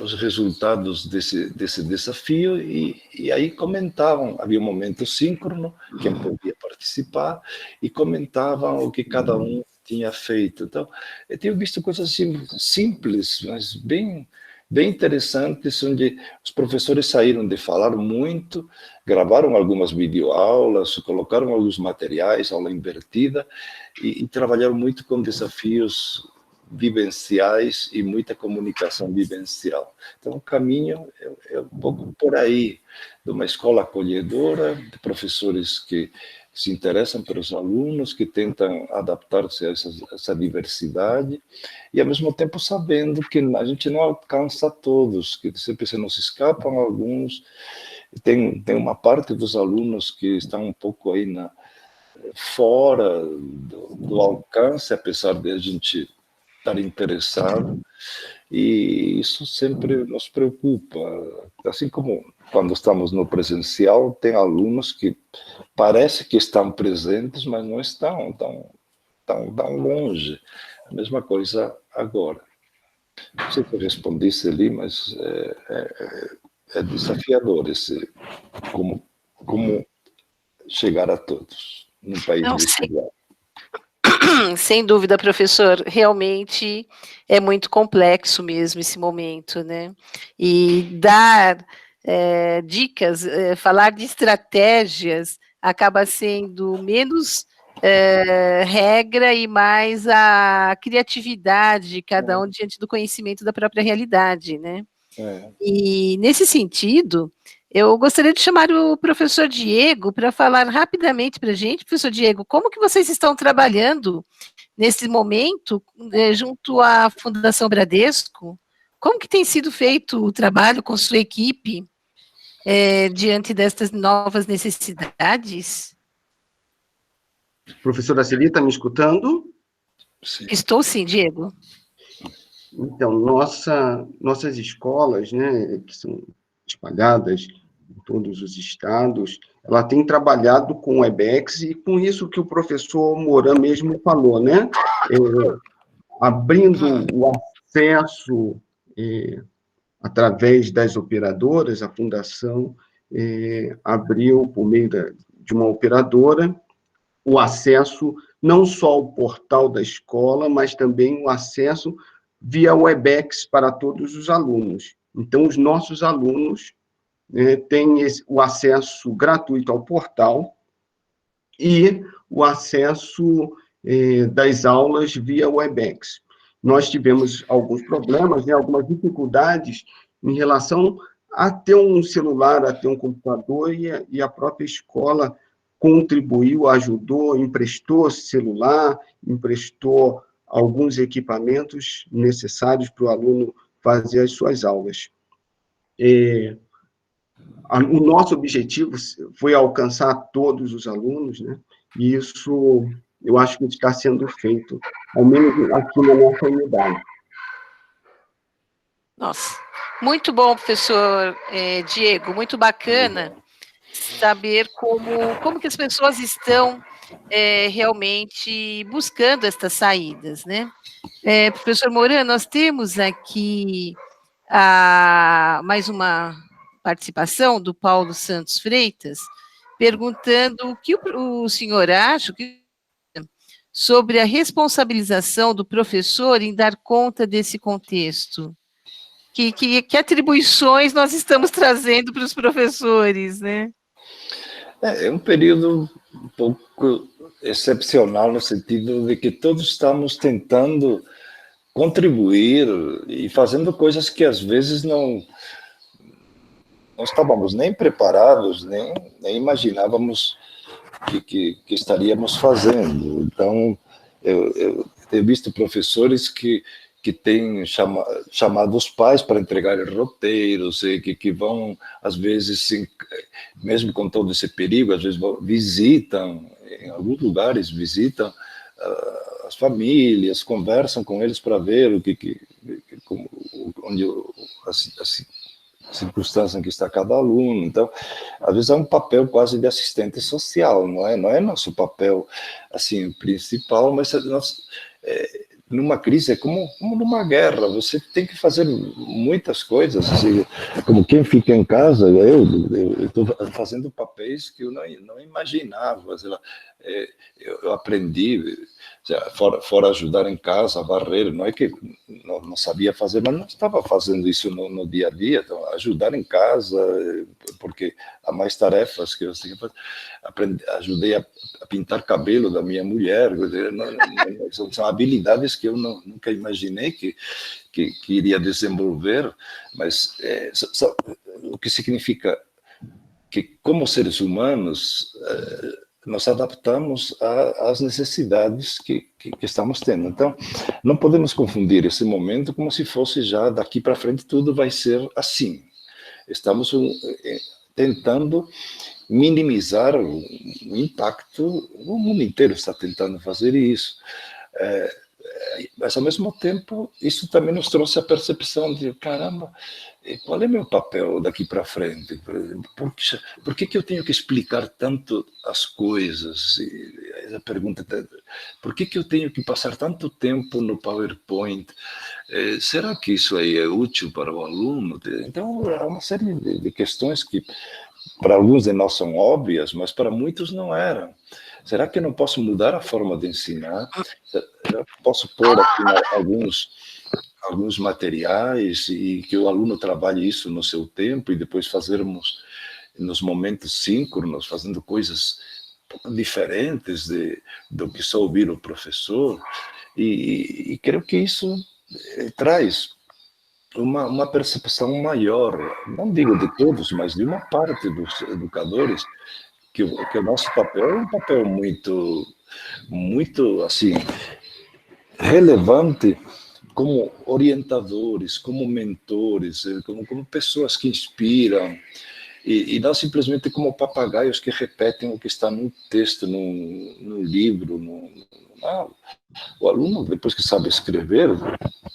os resultados desse desafio, e aí comentavam, havia um momento síncrono, quem podia participar, e comentavam o que cada um tinha feito. Então, eu tenho visto coisas assim, simples, mas bem interessantes, onde os professores saíram de falar muito, gravaram algumas videoaulas, colocaram alguns materiais, aula invertida, e trabalharam muito com desafios vivenciais e muita comunicação vivencial. Então, o caminho é um pouco por aí, de uma escola acolhedora, de professores que se interessam pelos alunos, que tentam adaptar-se a essa diversidade, e ao mesmo tempo sabendo que a gente não alcança todos, que sempre se nos escapam alguns. Tem uma parte dos alunos que estão um pouco aí fora do alcance, apesar de a gente estar interessado, e isso sempre nos preocupa. Assim como quando estamos no presencial, tem alunos que parece que estão presentes, mas não estão tão longe. A mesma coisa agora. Não sei se eu respondi, Celi, mas é desafiador como chegar a todos num país desigual. Sem dúvida, professor, realmente é muito complexo mesmo esse momento, né? E dar dicas, falar de estratégias acaba sendo menos regra e mais a criatividade de cada um diante do conhecimento da própria realidade, né? E nesse sentido, eu gostaria de chamar o professor Diego para falar rapidamente para a gente. Professor Diego, como que vocês estão trabalhando nesse momento junto à Fundação Bradesco? Como que tem sido feito o trabalho com sua equipe diante destas novas necessidades? Professora Celi, está me escutando? Sim. Estou sim, Diego. Então, nossas escolas, né, que são espalhadas em todos os estados, ela tem trabalhado com o Webex, e com isso que o professor Moran mesmo falou, né? Abrindo o acesso através das operadoras, a Fundação abriu, por meio de uma operadora, o acesso não só ao portal da escola, mas também o acesso via Webex para todos os alunos. Então, os nossos alunos têm o acesso gratuito ao portal e o acesso das aulas via Webex. Nós tivemos alguns problemas, algumas dificuldades em relação a ter um celular, a ter um computador, e a própria escola contribuiu, ajudou, emprestou celular, emprestou alguns equipamentos necessários para o aluno fazer as suas aulas. O nosso objetivo foi alcançar todos os alunos, né? E isso eu acho que está sendo feito, ao menos aqui na nossa unidade. Nossa, muito bom, professor Diego, muito bacana saber como que as pessoas estão realmente buscando estas saídas, né? Professor Moran, nós temos aqui mais uma participação do Paulo Santos Freitas, perguntando o que o senhor acha sobre a responsabilização do professor em dar conta desse contexto. Que atribuições nós estamos trazendo para os professores, né? É um período um pouco excepcional no sentido de que todos estamos tentando contribuir e fazendo coisas que às vezes não estávamos nem preparados, nem imaginávamos que estaríamos fazendo. Então, eu tenho visto professores que têm chamado os pais para entregarem roteiros, e que vão, às vezes, mesmo com todo esse perigo, às vezes visitam, em alguns lugares, visitam as famílias, conversam com eles para ver onde a circunstância em que está cada aluno. Então, às vezes é um papel quase de assistente social, não é nosso papel assim principal, mas numa crise é como numa guerra, você tem que fazer muitas coisas, assim, como quem fica em casa, eu estou fazendo papéis que eu não imaginava, sei lá, eu aprendi, fora ajudar em casa, a varrer, não é que não sabia fazer, mas não estava fazendo isso no dia a dia, então, ajudar em casa, porque há mais tarefas que eu tinha que fazer. Ajudei a pintar cabelo da minha mulher, são habilidades que eu nunca imaginei que iria desenvolver, mas o que significa que, como seres humanos, nós adaptamos às necessidades que estamos tendo. Então, não podemos confundir esse momento como se fosse já daqui para frente tudo vai ser assim. Estamos tentando minimizar o impacto, o mundo inteiro está tentando fazer isso. Mas, ao mesmo tempo, isso também nos trouxe a percepção de, caramba, qual é meu papel daqui para frente? Por que eu tenho que explicar tanto as coisas? A pergunta, por que eu tenho que passar tanto tempo no PowerPoint? Será que isso aí é útil para o aluno? Então, há uma série de questões que, para alguns de nós, são óbvias, mas para muitos não eram. Será que eu não posso mudar a forma de ensinar? Eu posso pôr aqui alguns materiais e que o aluno trabalhe isso no seu tempo e depois fazermos nos momentos síncronos, fazendo coisas diferentes do que só ouvir o professor. E creio que isso traz uma percepção maior, não digo de todos, mas de uma parte dos educadores, que o nosso papel é um papel muito assim, relevante como orientadores, como mentores, como pessoas que inspiram, e não simplesmente como papagaios que repetem o que está no texto, no livro. O aluno, depois que sabe escrever,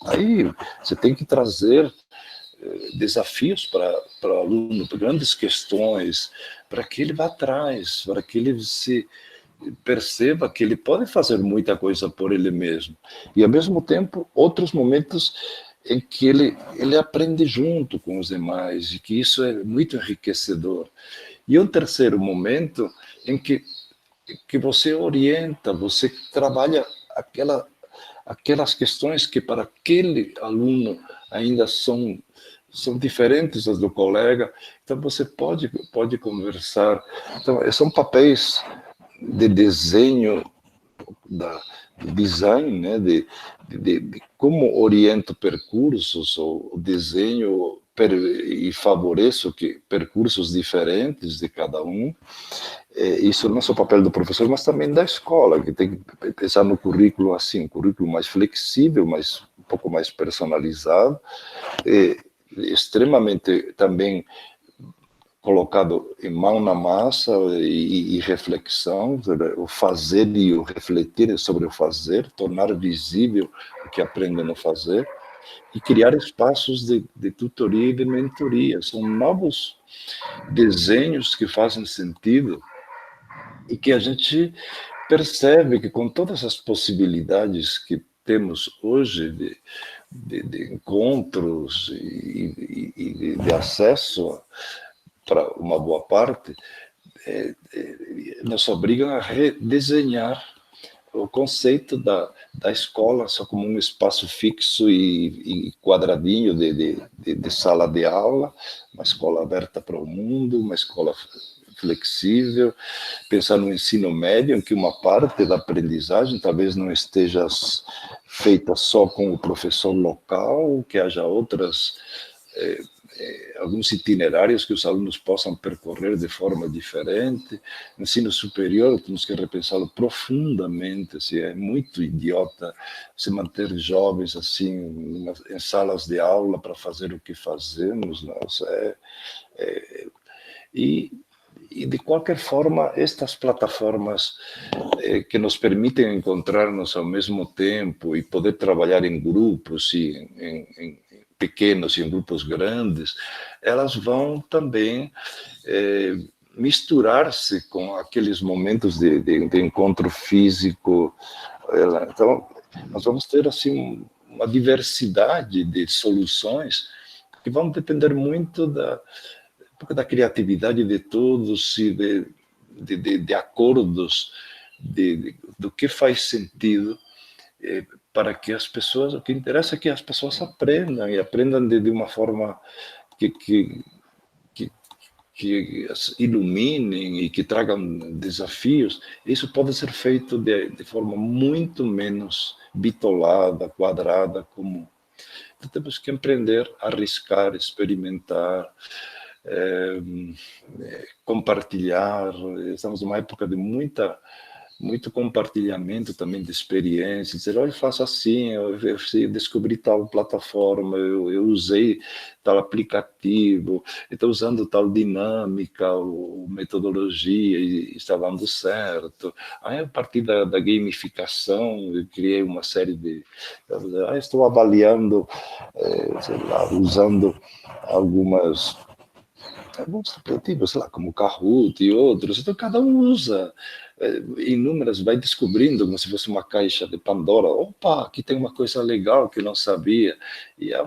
aí você tem que trazer desafios para o aluno, grandes questões, para que ele vá atrás, para que ele se perceba que ele pode fazer muita coisa por ele mesmo. E, ao mesmo tempo, outros momentos em que ele aprende junto com os demais, e que isso é muito enriquecedor. E um terceiro momento em que você orienta, você trabalha aquelas questões que para aquele aluno ainda são diferentes das do colega, então você pode conversar. Então, são papéis de desenho, de design, né, de como oriento percursos, ou desenho e favoreço percursos diferentes de cada um. Isso não é só o papel do professor, mas também da escola, que tem que pensar no currículo assim, um currículo mais flexível, um pouco mais personalizado, extremamente também colocado em mão na massa e reflexão, o fazer e o refletir sobre o fazer, tornar visível o que aprende no fazer, e criar espaços de tutoria e de mentoria. São novos desenhos que fazem sentido e que a gente percebe que, com todas as possibilidades que temos hoje de encontros e de acesso para uma boa parte, nos obrigam a redesenhar o conceito da escola só como um espaço fixo e quadradinho de sala de aula, uma escola aberta para o mundo, uma escola flexível, pensar no ensino médio, em que uma parte da aprendizagem talvez não esteja feita só com o professor local, que haja outras, alguns itinerários que os alunos possam percorrer de forma diferente. No ensino superior, temos que repensá-lo profundamente, se é muito idiota se manter jovens assim em salas de aula para fazer o que fazemos, nossa, e de qualquer forma, estas plataformas que nos permitem encontrar-nos ao mesmo tempo e poder trabalhar em grupos, e em pequenos e em grupos grandes, elas vão também misturar-se com aqueles momentos de encontro físico. Então, nós vamos ter assim uma diversidade de soluções que vão depender muito da criatividade de todos e de acordos do que faz sentido para que as pessoas, o que interessa é que as pessoas aprendam e aprendam de uma forma que as iluminem e que tragam desafios. Isso pode ser feito de forma muito menos bitolada, quadrada, como temos que aprender, arriscar, experimentar, compartilhar. Estamos numa época de muito compartilhamento também de experiências, dizer, olha, eu faço assim, eu descobri tal plataforma, eu usei tal aplicativo, estou usando tal dinâmica ou metodologia e está dando certo. Aí, a partir da gamificação, eu criei uma série de... estou avaliando, sei lá, usando alguns aplicativos, sei lá, como Kahoot e outros. Então, cada um usa inúmeras, vai descobrindo como se fosse uma caixa de Pandora. Opa, aqui tem uma coisa legal que eu não sabia. E há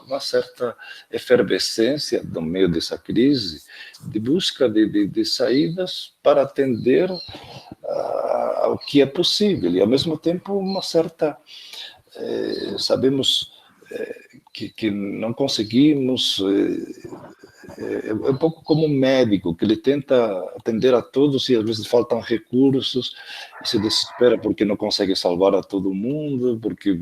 uma certa efervescência no meio dessa crise de busca de saídas para atender ao que é possível. E, ao mesmo tempo, uma certa... sabemos que não conseguimos... É um pouco como um médico, que ele tenta atender a todos e às vezes faltam recursos, e se desespera porque não consegue salvar a todo mundo, porque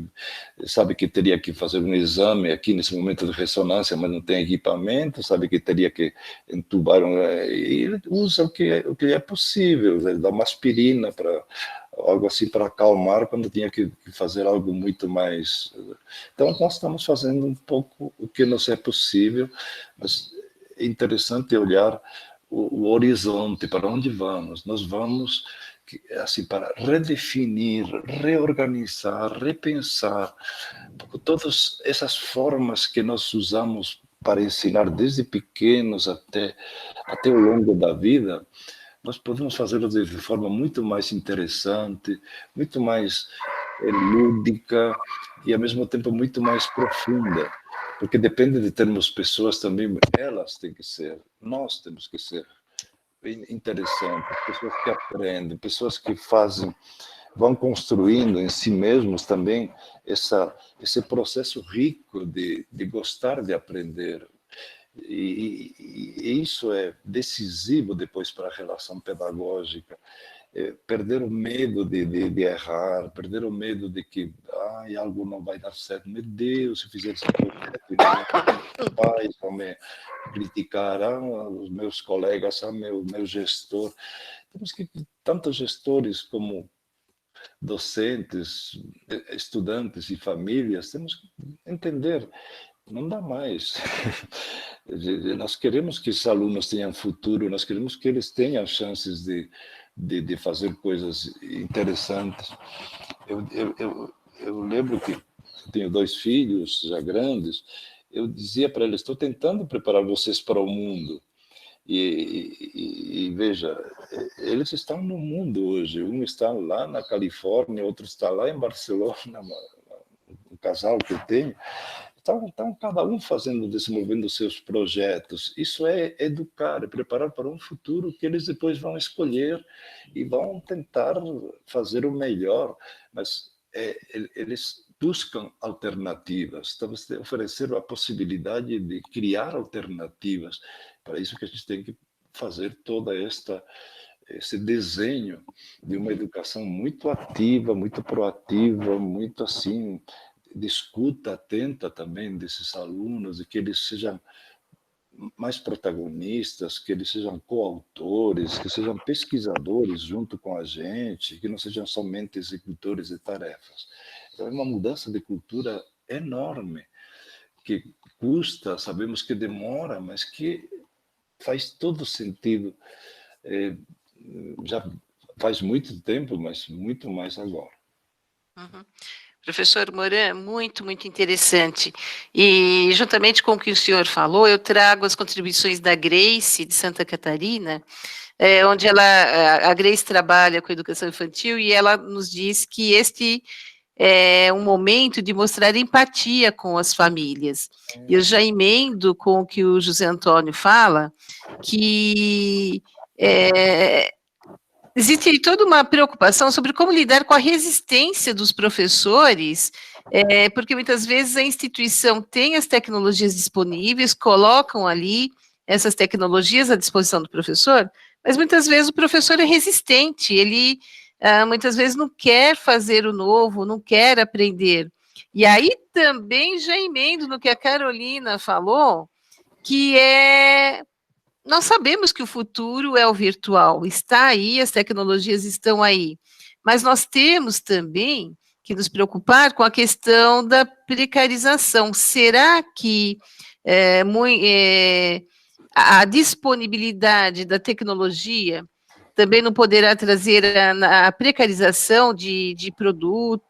sabe que teria que fazer um exame aqui nesse momento de ressonância, mas não tem equipamento, sabe que teria que entubar, e ele usa o que é possível, ele dá uma aspirina para algo assim para acalmar quando tinha que fazer algo muito mais. Então, nós estamos fazendo um pouco o que nos é possível, mas é interessante olhar o horizonte, para onde vamos. Nós vamos assim para redefinir, reorganizar, repensar todas essas formas que nós usamos para ensinar desde pequenos até ao longo da vida. Nós podemos fazê-lo de forma muito mais interessante, muito mais lúdica e, ao mesmo tempo, muito mais profunda. Porque depende de termos pessoas também, elas têm que ser, nós temos que ser interessantes, pessoas que aprendem, pessoas que vão construindo em si mesmos também esse processo rico de gostar de aprender. E isso é decisivo depois para a relação pedagógica. Perder o medo de errar, perder o medo de que algo não vai dar certo. Meu Deus, se fizer esse projeto, meus pais vão me criticar, os meus colegas, meu gestor. Temos que, tanto gestores como docentes, estudantes e famílias, temos que entender, não dá mais. Nós queremos que esses alunos tenham futuro, nós queremos que eles tenham chances de fazer coisas interessantes. Eu lembro que eu tenho 2 filhos já grandes, eu dizia para eles, estou tentando preparar vocês para o mundo. E veja, eles estão no mundo hoje. Um está lá na Califórnia, outro está lá em Barcelona, um casal que eu tenho. estão cada um desenvolvendo seus projetos. Isso é educar, é preparar para um futuro que eles depois vão escolher e vão tentar fazer o melhor, mas eles buscam alternativas, então você oferecer a possibilidade de criar alternativas. Para isso que a gente tem que fazer toda esse desenho de uma educação muito ativa, muito proativa, muito assim, de escuta atenta também desses alunos, e que eles sejam mais protagonistas, que eles sejam coautores, que sejam pesquisadores junto com a gente, que não sejam somente executores de tarefas. Então, é uma mudança de cultura enorme, que custa, sabemos que demora, mas que faz todo sentido. Já faz muito tempo, mas muito mais agora. Uhum. Professor Moran, muito, muito interessante. E, juntamente com o que o senhor falou, eu trago as contribuições da Grace, de Santa Catarina, onde a Grace trabalha com educação infantil, e ela nos diz que este é um momento de mostrar empatia com as famílias. Eu já emendo com o que o José Antônio fala, que existe toda uma preocupação sobre como lidar com a resistência dos professores, porque muitas vezes a instituição tem as tecnologias disponíveis, colocam ali essas tecnologias à disposição do professor, mas muitas vezes o professor é resistente, ele muitas vezes não quer fazer o novo, não quer aprender. E aí também já emendo no que a Carolina falou, que nós sabemos que o futuro é o virtual, está aí, as tecnologias estão aí, mas nós temos também que nos preocupar com a questão da precarização. Será que a disponibilidade da tecnologia também não poderá trazer a precarização de produto,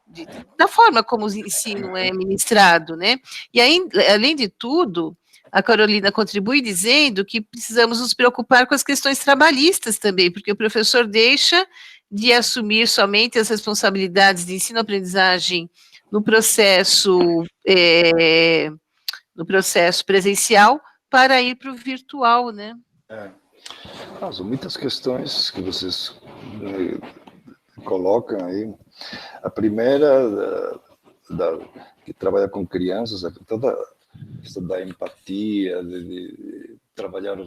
da forma como o ensino é ministrado, né? E aí, além de tudo, a Carolina contribui dizendo que precisamos nos preocupar com as questões trabalhistas também, porque o professor deixa de assumir somente as responsabilidades de ensino-aprendizagem no processo presencial para ir para o virtual, né? São muitas questões que vocês colocam aí. A primeira, que trabalha com crianças, toda isso da empatia, de trabalhar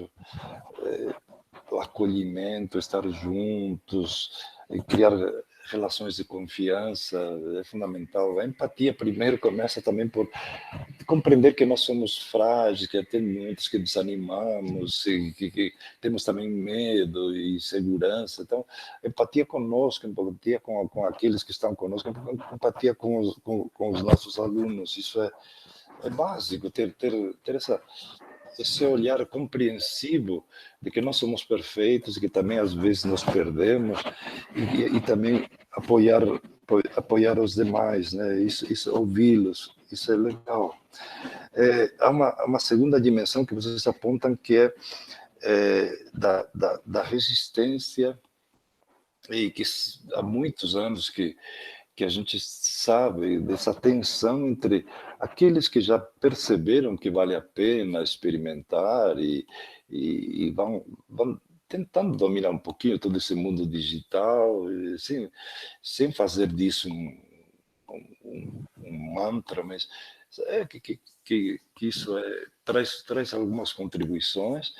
o acolhimento, estar juntos, criar relações de confiança é fundamental. A empatia primeiro começa também por compreender que nós somos frágeis, que tem momentos que desanimamos, que temos também medo e insegurança. Então, empatia conosco, empatia com aqueles que estão conosco, empatia com os nossos alunos. Isso é básico, ter esse olhar compreensivo de que nós somos perfeitos, que também às vezes nos perdemos, e também apoiar os demais, né? Isso ouvi-los, isso é legal. Há uma segunda dimensão que vocês apontam, que da resistência, e que há muitos anos que a gente sabe dessa tensão entre aqueles que já perceberam que vale a pena experimentar e vão tentando dominar um pouquinho todo esse mundo digital, sem fazer disso um mantra, mas que isso traz algumas contribuições,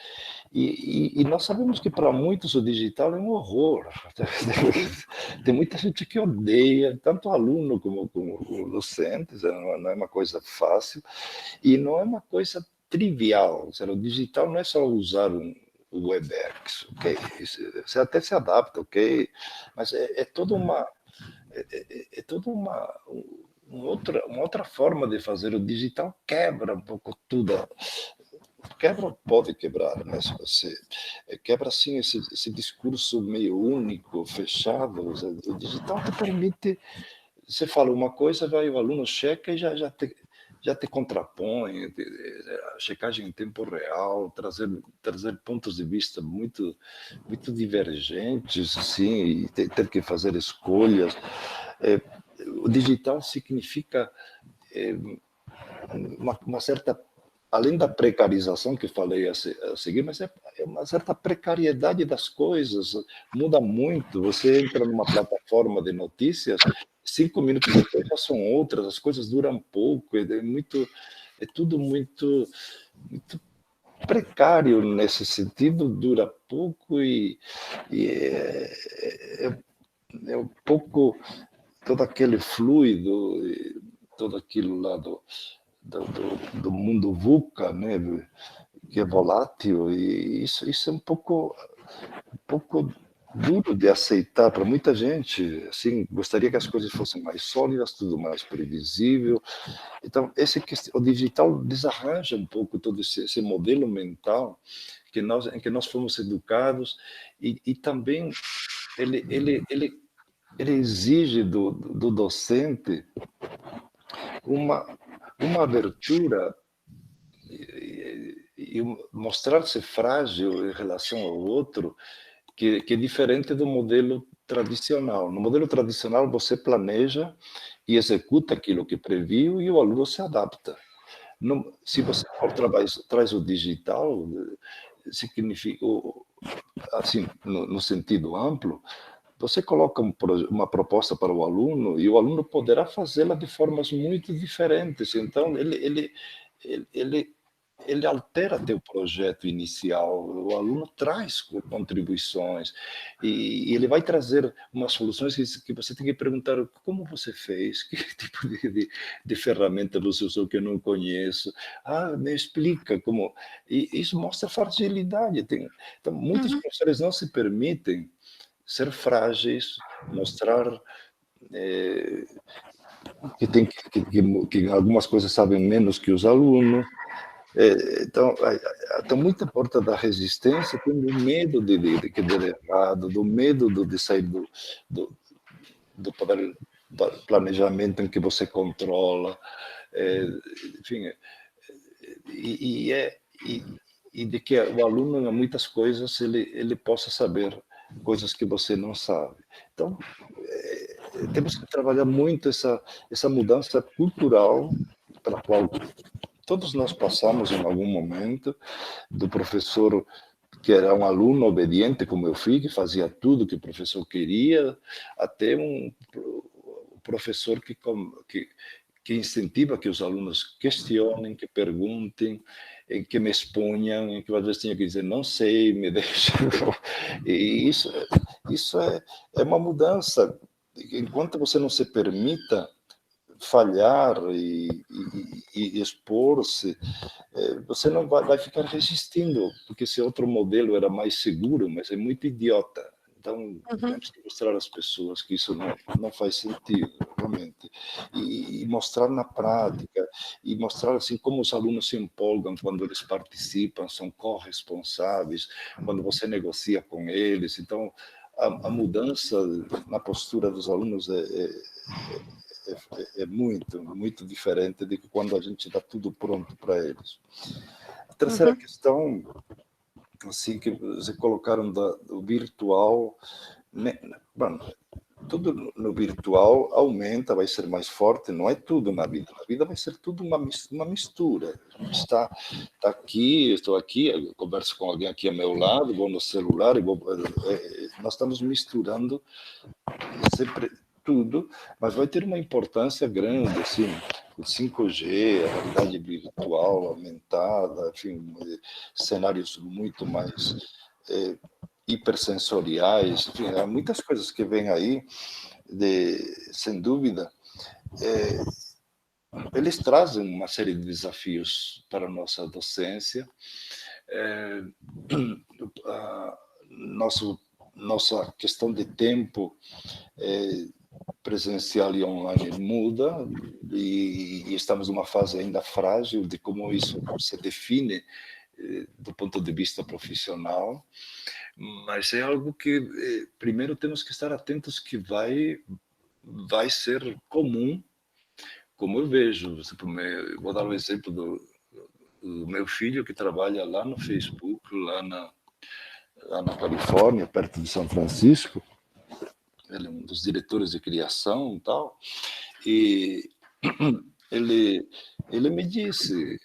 e nós sabemos que para muitos o digital é um horror. Tem muita gente que odeia, tanto aluno como docentes, não é uma coisa fácil, e não é uma coisa trivial. O digital não é só usar o WebEx, ok? Você até se adapta, ok? Mas é toda uma uma outra forma de fazer. O digital quebra um pouco tudo. Pode quebrar, mas você quebra assim esse discurso meio único, fechado. O digital te permite, você fala uma coisa, vai o aluno checa e já te contrapõe, a checagem em tempo real, trazer pontos de vista muito divergentes, assim, e ter que fazer escolhas. O digital significa uma certa, além da precarização que falei a seguir, mas é uma certa precariedade das coisas, muda muito. Você entra numa plataforma de notícias, 5 minutos depois já são outras, as coisas duram pouco, é tudo muito precário nesse sentido, dura pouco e é um pouco todo aquele fluido, todo aquilo lá do mundo VUCA, né, que é volátil, e isso é um pouco duro de aceitar para muita gente. Assim, gostaria que as coisas fossem mais sólidas, tudo mais previsível. Então, o digital desarranja um pouco todo esse modelo mental em que nós fomos educados, e também ele exige do docente uma abertura e mostrar-se frágil em relação ao outro, que é diferente do modelo tradicional. No modelo tradicional, você planeja e executa aquilo que previu e o aluno se adapta. Se você traz o digital, significa, assim, no sentido amplo, você coloca uma proposta para o aluno e o aluno poderá fazê-la de formas muito diferentes. Então, ele altera teu projeto inicial, o aluno traz contribuições e ele vai trazer umas soluções que você tem que perguntar como você fez, que tipo de ferramenta você usou que eu não conheço, me explica como, e isso mostra fragilidade. Então, muitos professores não se permitem ser frágeis, mostrar que algumas coisas sabem menos que os alunos. Então, muita porta da resistência tem o medo de que dê errado, do medo de sair do planejamento em que você controla, enfim, e de que o aluno, em muitas coisas, ele possa saber coisas que você não sabe. Então, temos que trabalhar muito essa mudança cultural pela qual todos nós passamos em algum momento, do professor que era um aluno obediente, como eu fui, que fazia tudo que o professor queria, até um professor que incentiva que os alunos questionem, que perguntem, que me exponham, em que às vezes tinha que dizer, não sei, me deixa. E isso é uma mudança. Enquanto você não se permita falhar e expor-se, você não vai ficar resistindo, porque esse outro modelo era mais seguro, mas é muito idiota. Então, temos que mostrar às pessoas que isso não faz sentido, realmente. E mostrar na prática, e mostrar assim como os alunos se empolgam quando eles participam, são corresponsáveis, quando você negocia com eles. Então, a mudança na postura dos alunos é muito diferente de que quando a gente dá tudo pronto para eles. A terceira questão, assim, que vocês colocaram do virtual, bom, tudo no virtual aumenta, vai ser mais forte, não é tudo na vida vai ser tudo uma mistura. A gente está aqui, estou aqui, eu converso com alguém aqui ao meu lado, vou no celular, nós estamos misturando sempre tudo, mas vai ter uma importância grande, assim, o 5G, a realidade virtual aumentada, enfim, cenários muito mais hipersensoriais, enfim, há muitas coisas que vêm aí, sem dúvida, eles trazem uma série de desafios para a nossa docência. Nossa questão de tempo presencial e online muda, e estamos numa fase ainda frágil de como isso se define do ponto de vista profissional, mas é algo que primeiro temos que estar atentos que vai ser comum, como eu vejo. Eu vou dar um exemplo do meu filho, que trabalha lá no Facebook, lá na Califórnia, perto de São Francisco. Ele é um dos diretores de criação e tal, e ele me disse,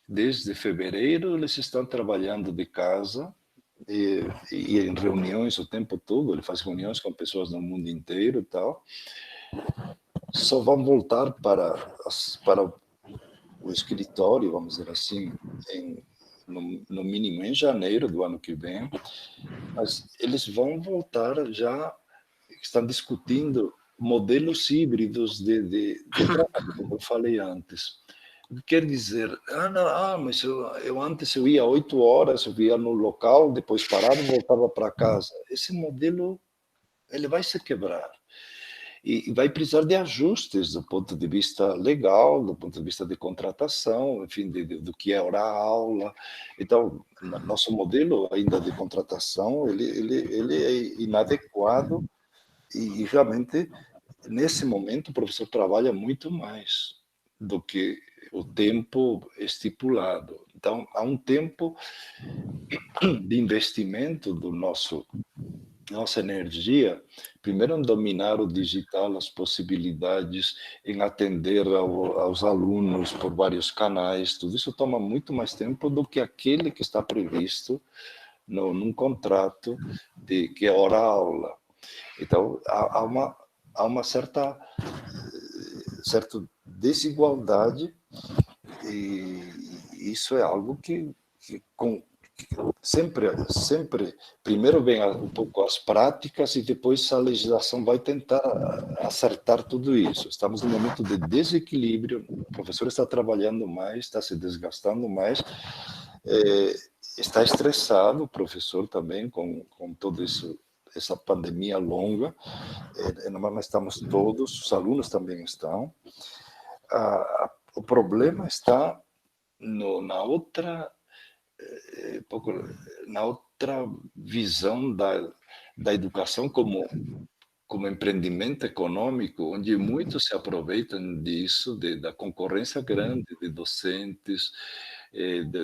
desde fevereiro eles estão trabalhando de casa e em reuniões o tempo todo, ele faz reuniões com pessoas do mundo inteiro e tal, só vão voltar para o escritório, vamos dizer assim, no mínimo em janeiro do ano que vem, mas eles vão voltar já, estão discutindo modelos híbridos de trabalho, como eu falei antes. Quer dizer, mas eu antes eu ia 8 horas, eu ia no local, depois parava e voltava para casa. Esse modelo ele vai se quebrar. E vai precisar de ajustes do ponto de vista legal, do ponto de vista de contratação, enfim, do que é hora-aula. Então, nosso modelo ainda de contratação, ele é inadequado e realmente, nesse momento, o professor trabalha muito mais do que o tempo estipulado. Então, há um tempo de investimento do nossa energia, primeiro em dominar o digital, as possibilidades, em atender aos alunos por vários canais, tudo isso toma muito mais tempo do que aquele que está previsto num contrato que é hora-aula. Então, há uma certa desigualdade e isso é algo que sempre, primeiro vem um pouco as práticas e depois a legislação vai tentar acertar tudo isso. Estamos num momento de desequilíbrio, o professor está trabalhando mais, está se desgastando mais, está estressado, o professor também, com tudo isso, essa pandemia longa, mas estamos todos, os alunos também estão. O problema está na outra visão da educação como empreendimento econômico, onde muitos se aproveitam disso, da concorrência grande de docentes,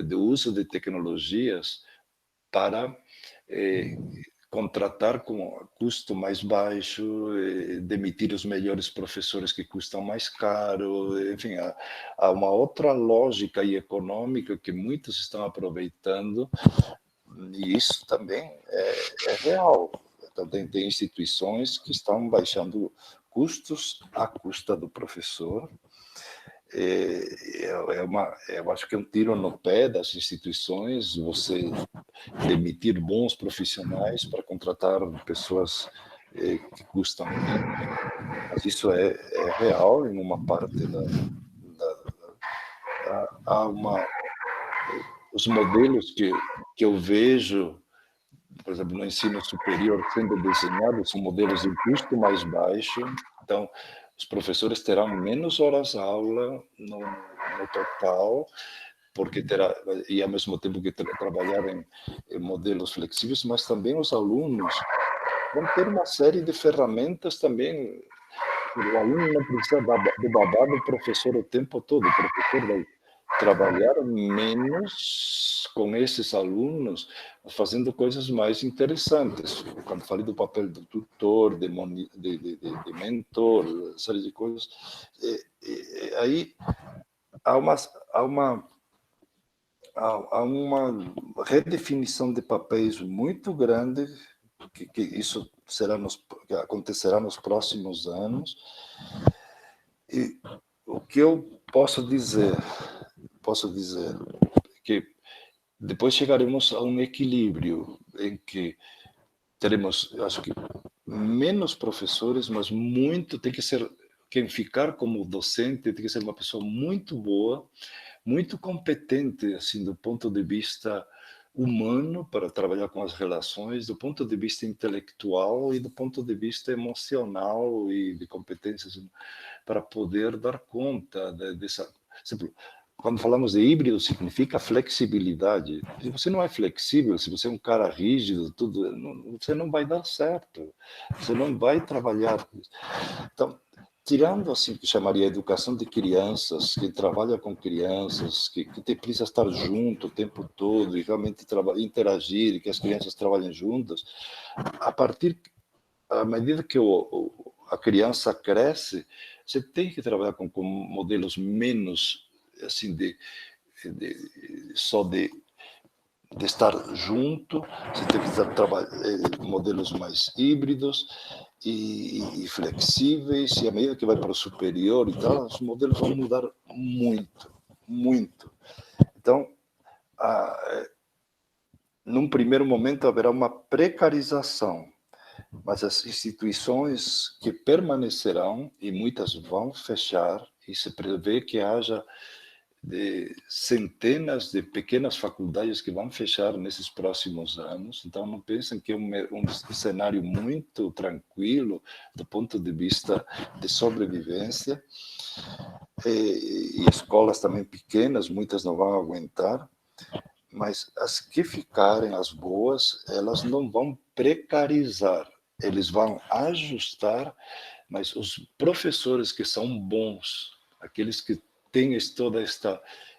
do uso de tecnologias para contratar com custo mais baixo, demitir os melhores professores que custam mais caro, enfim, há uma outra lógica e econômica que muitos estão aproveitando, e isso também é real. Também tem instituições que estão baixando custos à custa do professor. Eu acho que é um tiro no pé das instituições você demitir bons profissionais para contratar pessoas que custam menos. Mas isso é real em uma parte os modelos que eu vejo, por exemplo, no ensino superior sendo desenhados são modelos de custo mais baixo, então os professores terão menos horas-aula no total, porque e ao mesmo tempo que trabalhar em modelos flexíveis, mas também os alunos vão ter uma série de ferramentas também. O aluno não precisa do babá do professor o tempo todo, o professor vai trabalhar menos com esses alunos, fazendo coisas mais interessantes. Quando falei do papel do tutor, de mentor, série de coisas, aí há uma redefinição de papéis muito grande, que isso que acontecerá nos próximos anos. E o que eu posso dizer que depois chegaremos a um equilíbrio em que teremos, eu acho que, menos professores, mas tem que ser, quem ficar como docente tem que ser uma pessoa muito boa, muito competente, assim, do ponto de vista humano, para trabalhar com as relações, do ponto de vista intelectual e do ponto de vista emocional e de competências, para poder dar conta dessa... Quando falamos de híbrido, significa flexibilidade. Se você não é flexível, se você é um cara rígido, você não vai dar certo. Você não vai trabalhar. Então, tirando assim que chamaria educação de crianças, que trabalha com crianças, que precisa estar junto o tempo todo e realmente interagir, e que as crianças trabalhem juntas, à medida que a criança cresce, você tem que trabalhar com modelos menos, assim, só de estar junto, você tem que trabalhar modelos mais híbridos e flexíveis, e à medida que vai para o superior e tal, os modelos vão mudar muito, muito. Então, num primeiro momento haverá uma precarização, mas as instituições que permanecerão, e muitas vão fechar, e se prevê que haja centenas de pequenas faculdades que vão fechar nesses próximos anos. Então, não pensem que é um cenário muito tranquilo do ponto de vista de sobrevivência. E escolas também pequenas, muitas não vão aguentar, mas as que ficarem, as boas, elas não vão precarizar, eles vão ajustar, mas os professores que são bons, aqueles que têm todo este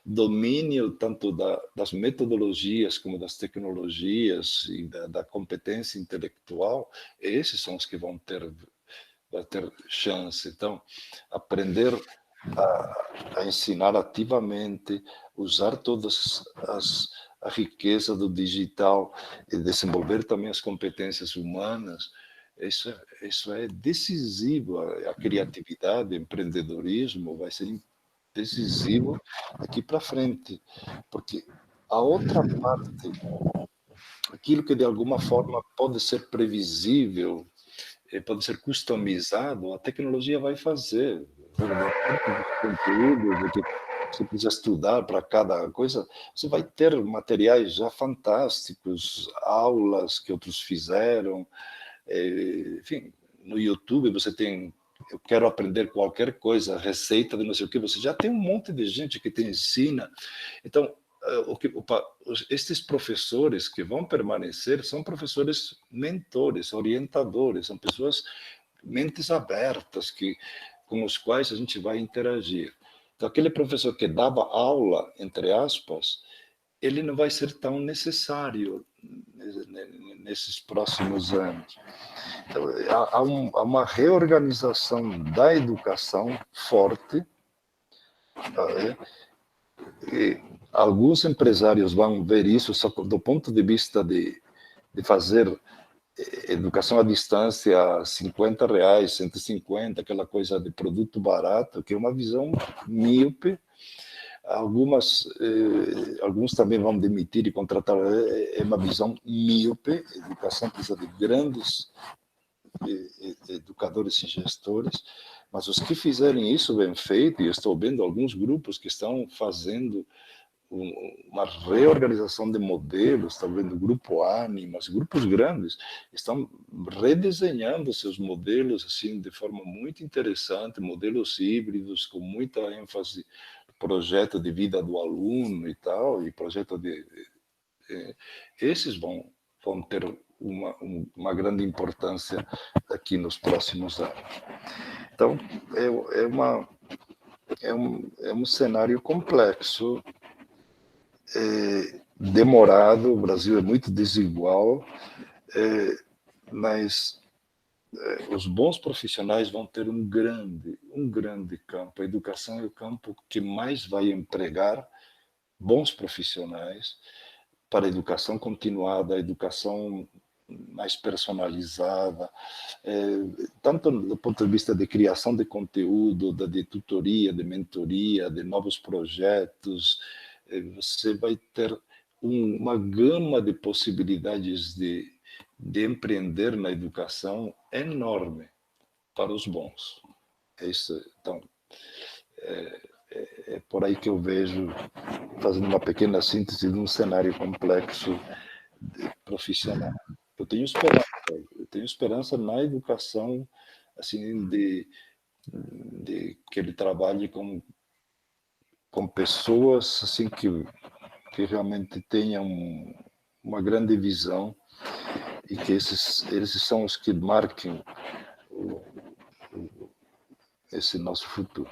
domínio tanto das metodologias como das tecnologias e da competência intelectual, esses são os que vão ter chance. Então, aprender a ensinar ativamente, usar todas a riqueza do digital e desenvolver também as competências humanas, isso é decisivo. A criatividade, o empreendedorismo vai ser decisivo daqui para frente, porque a outra parte, aquilo que de alguma forma pode ser previsível, pode ser customizado, a tecnologia vai fazer. Conteúdo que você precisa estudar para cada coisa, você vai ter materiais já fantásticos, aulas que outros fizeram, enfim, no YouTube você tem, eu quero aprender qualquer coisa, receita de não sei o que, você já tem um monte de gente que te ensina. Então, estes professores que vão permanecer são professores mentores, orientadores, são pessoas, mentes abertas, com os quais a gente vai interagir. Então, aquele professor que dava aula, entre aspas, ele não vai ser tão necessário nesses próximos anos. Então, há uma reorganização da educação forte. E alguns empresários vão ver isso só do ponto de vista de fazer educação à distância a R$50, 150, aquela coisa de produto barato, que é uma visão míope. Alguns também vão demitir e contratar, é uma visão míope. A educação precisa de grandes educadores e gestores, mas os que fizerem isso bem feito, e eu estou vendo alguns grupos que estão fazendo uma reorganização de modelos, está vendo o Grupo Animas, grupos grandes, estão redesenhando seus modelos assim de forma muito interessante, modelos híbridos, com muita ênfase no projeto de vida do aluno e tal, e projeto esses vão ter uma grande importância aqui nos próximos anos. Então, é um cenário complexo, demorado. O Brasil é muito desigual, mas os bons profissionais vão ter um grande campo. A educação é o campo que mais vai empregar bons profissionais para a educação continuada, a educação mais personalizada, tanto do ponto de vista de criação de conteúdo, de tutoria, de mentoria, de novos projetos. Você vai ter uma gama de possibilidades de empreender na educação enorme para os bons. Então, é por aí que eu vejo, fazendo uma pequena síntese de um cenário complexo profissional. Eu tenho esperança na educação, assim, de que ele trabalhe com pessoas assim que realmente tenham uma grande visão, e que eles são os que marquem esse nosso futuro.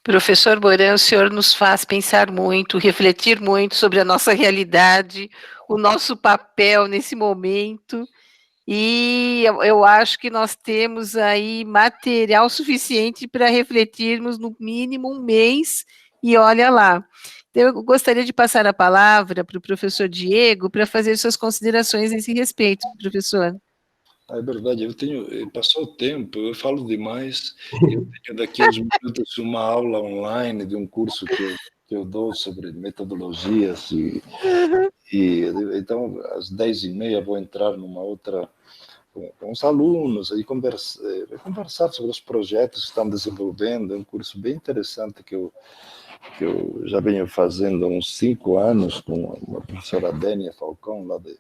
Professor Moran, o senhor nos faz pensar muito, refletir muito sobre a nossa realidade, o nosso papel nesse momento, e eu acho que nós temos aí material suficiente para refletirmos no mínimo um mês, e olha lá. Então, eu gostaria de passar a palavra para o professor Diego para fazer suas considerações nesse respeito, professor. É verdade, passou o tempo, eu falo demais, eu tenho daqui a uns minutos uma aula online de um curso que eu dou sobre metodologias, então às 10h30 vou entrar numa outra, com os alunos, e conversar sobre os projetos que estão desenvolvendo. É um curso bem interessante que eu já venho fazendo há uns 5 anos com a professora Dénia Falcão, lá de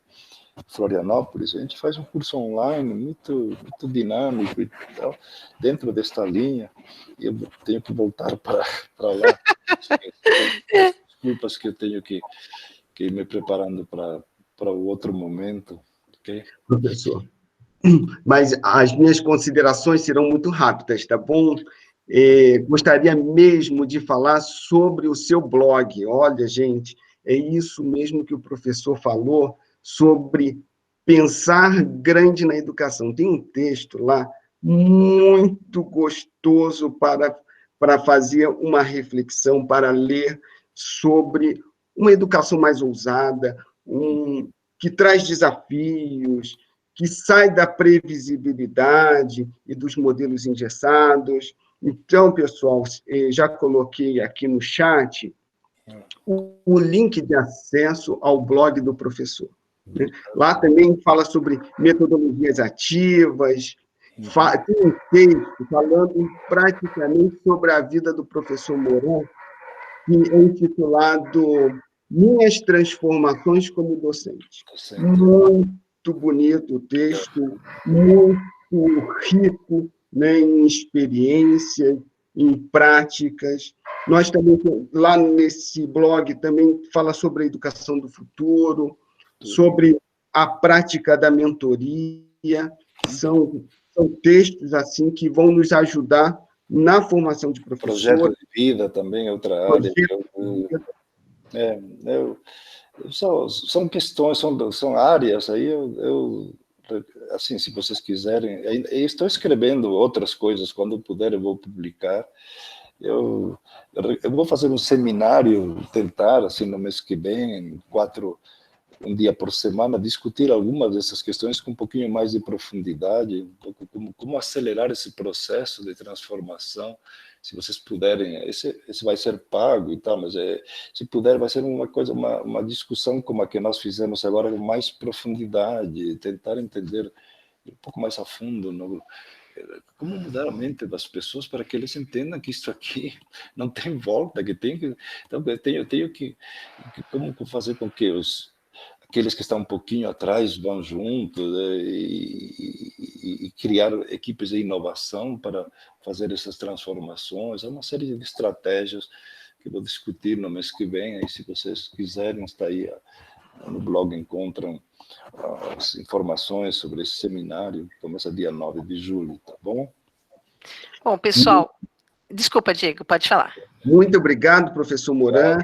Florianópolis. A gente faz um curso online muito dinâmico e tal, dentro desta linha. Eu tenho que voltar para lá. Desculpas que eu tenho que ir me preparando para o outro momento. Okay? Professor, mas as minhas considerações serão muito rápidas, tá bom? Gostaria mesmo de falar sobre o seu blog. Olha, gente, é isso mesmo que o professor falou, sobre pensar grande na educação. Tem um texto lá muito gostoso para fazer uma reflexão, para ler sobre uma educação mais ousada, que traz desafios, que sai da previsibilidade e dos modelos engessados. Então, pessoal, já coloquei aqui no chat o link de acesso ao blog do professor. Lá também fala sobre metodologias ativas, tem um texto falando praticamente sobre a vida do professor Moran, que é intitulado Minhas Transformações como Docente. Muito bonito o texto, muito rico, né, em experiências, em práticas. Nós também, lá nesse blog, também fala sobre a educação do futuro, sobre a prática da mentoria. São textos assim que vão nos ajudar na formação de professores. Projeto de vida também é outra área. São questões, são áreas aí. Assim, se vocês quiserem, eu estou escrevendo outras coisas, quando puder eu vou publicar. Eu vou fazer um seminário, tentar, assim, no mês que vem, um dia por semana, discutir algumas dessas questões com um pouquinho mais de profundidade, um pouco como acelerar esse processo de transformação. Se vocês puderem, esse vai ser pago e tal, mas se puder, vai ser uma discussão como a que nós fizemos agora, com mais profundidade, tentar entender um pouco mais a fundo como mudar a mente das pessoas para que eles entendam que isso aqui não tem volta, então eu tenho que como fazer com que aqueles que estão um pouquinho atrás vão junto, e criar equipes de inovação para fazer essas transformações. É uma série de estratégias que vou discutir no mês que vem. Aí, se vocês quiserem, está aí no blog, encontram as informações sobre esse seminário. Começa dia 9 de julho, tá bom? Bom, pessoal, desculpa, Diego, pode falar. Muito obrigado, professor Moran.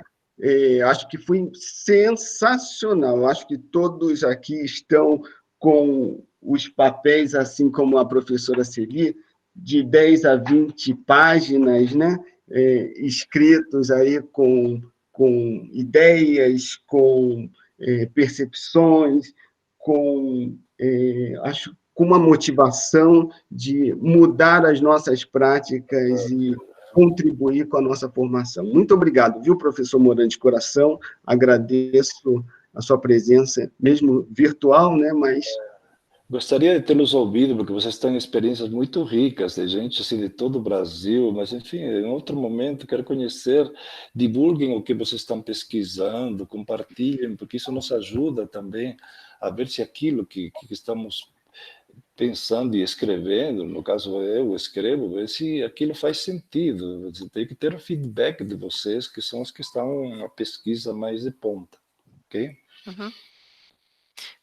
Acho que foi sensacional. Acho que todos aqui estão com os papéis, assim como a professora Celi, de 10 a 20 páginas, né? Escritos aí com ideias, com percepções, acho, com uma motivação de mudar as nossas práticas e contribuir com a nossa formação. Muito obrigado, viu, professor Moran, de coração. Agradeço a sua presença, mesmo virtual, né, mas... Gostaria de tê-los ouvido, porque vocês têm experiências muito ricas, de gente assim, de todo o Brasil, mas, enfim, em outro momento, quero conhecer, divulguem o que vocês estão pesquisando, compartilhem, porque isso nos ajuda também a ver se aquilo que estamos pensando e escrevendo, no caso eu escrevo, ver se aquilo faz sentido. Você tem que ter o feedback de vocês, que são os que estão na pesquisa mais de ponta, ok? Uhum.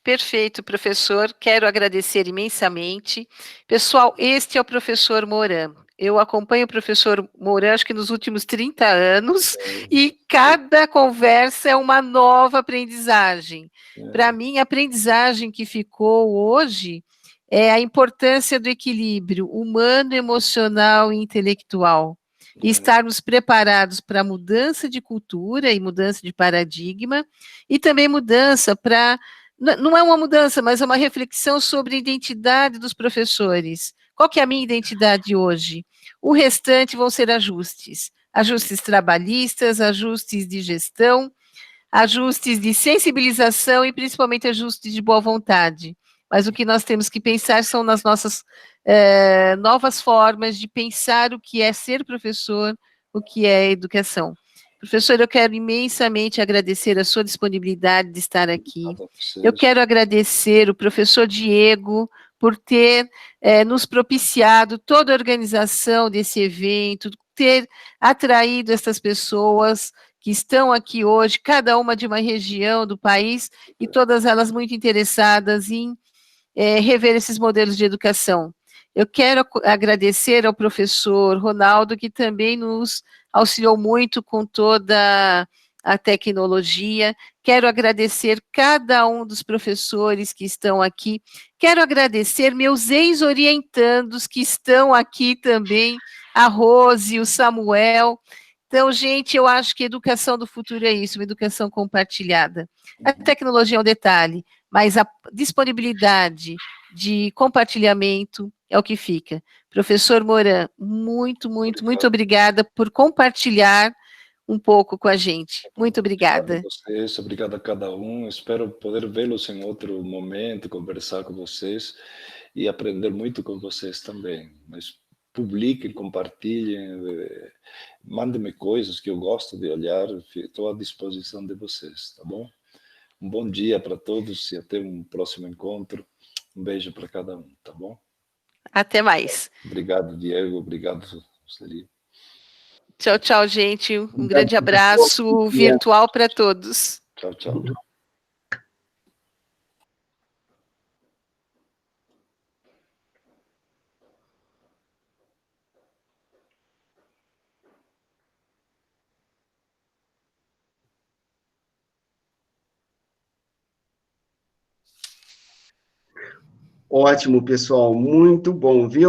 Perfeito, professor. Quero agradecer imensamente. Pessoal, este é o professor Moran. Eu acompanho o professor Moran, acho que nos últimos 30 anos, e cada conversa é uma nova aprendizagem. Para mim, a aprendizagem que ficou hoje é a importância do equilíbrio humano, emocional e intelectual. E estarmos preparados para mudança de cultura e mudança de paradigma, e também mudança para... Não é uma mudança, mas é uma reflexão sobre a identidade dos professores. Qual que é a minha identidade hoje? O restante vão ser ajustes. Ajustes trabalhistas, ajustes de gestão, ajustes de sensibilização e principalmente ajustes de boa vontade. Mas o que nós temos que pensar são nas nossas novas formas de pensar o que é ser professor, o que é educação. Professor, eu quero imensamente agradecer a sua disponibilidade de estar aqui. Eu quero agradecer o professor Diego por ter nos propiciado toda a organização desse evento, ter atraído essas pessoas que estão aqui hoje, cada uma de uma região do país, e todas elas muito interessadas em rever esses modelos de educação. Eu quero agradecer ao professor Ronaldo, que também nos auxiliou muito com toda a tecnologia. Quero agradecer cada um dos professores que estão aqui. Quero agradecer meus ex-orientandos que estão aqui também, a Rose, o Samuel. Então, gente, eu acho que a educação do futuro é isso, uma educação compartilhada. A tecnologia é um detalhe, mas a disponibilidade de compartilhamento é o que fica. Professor Moran, muito, muito, muito obrigada por compartilhar um pouco com a gente. Muito obrigada. Obrigado a vocês, obrigado a cada um. Espero poder vê-los em outro momento, conversar com vocês e aprender muito com vocês também. Mas publiquem, compartilhem, mandem-me coisas que eu gosto de olhar, estou à disposição de vocês, tá bom? Um bom dia para todos e até um próximo encontro. Um beijo para cada um, tá bom? Até mais. Obrigado, Diego. Obrigado, Roseli. Tchau, tchau, gente. Um grande abraço virtual para todos. Tchau, tchau. Ótimo, pessoal. Muito bom, viu?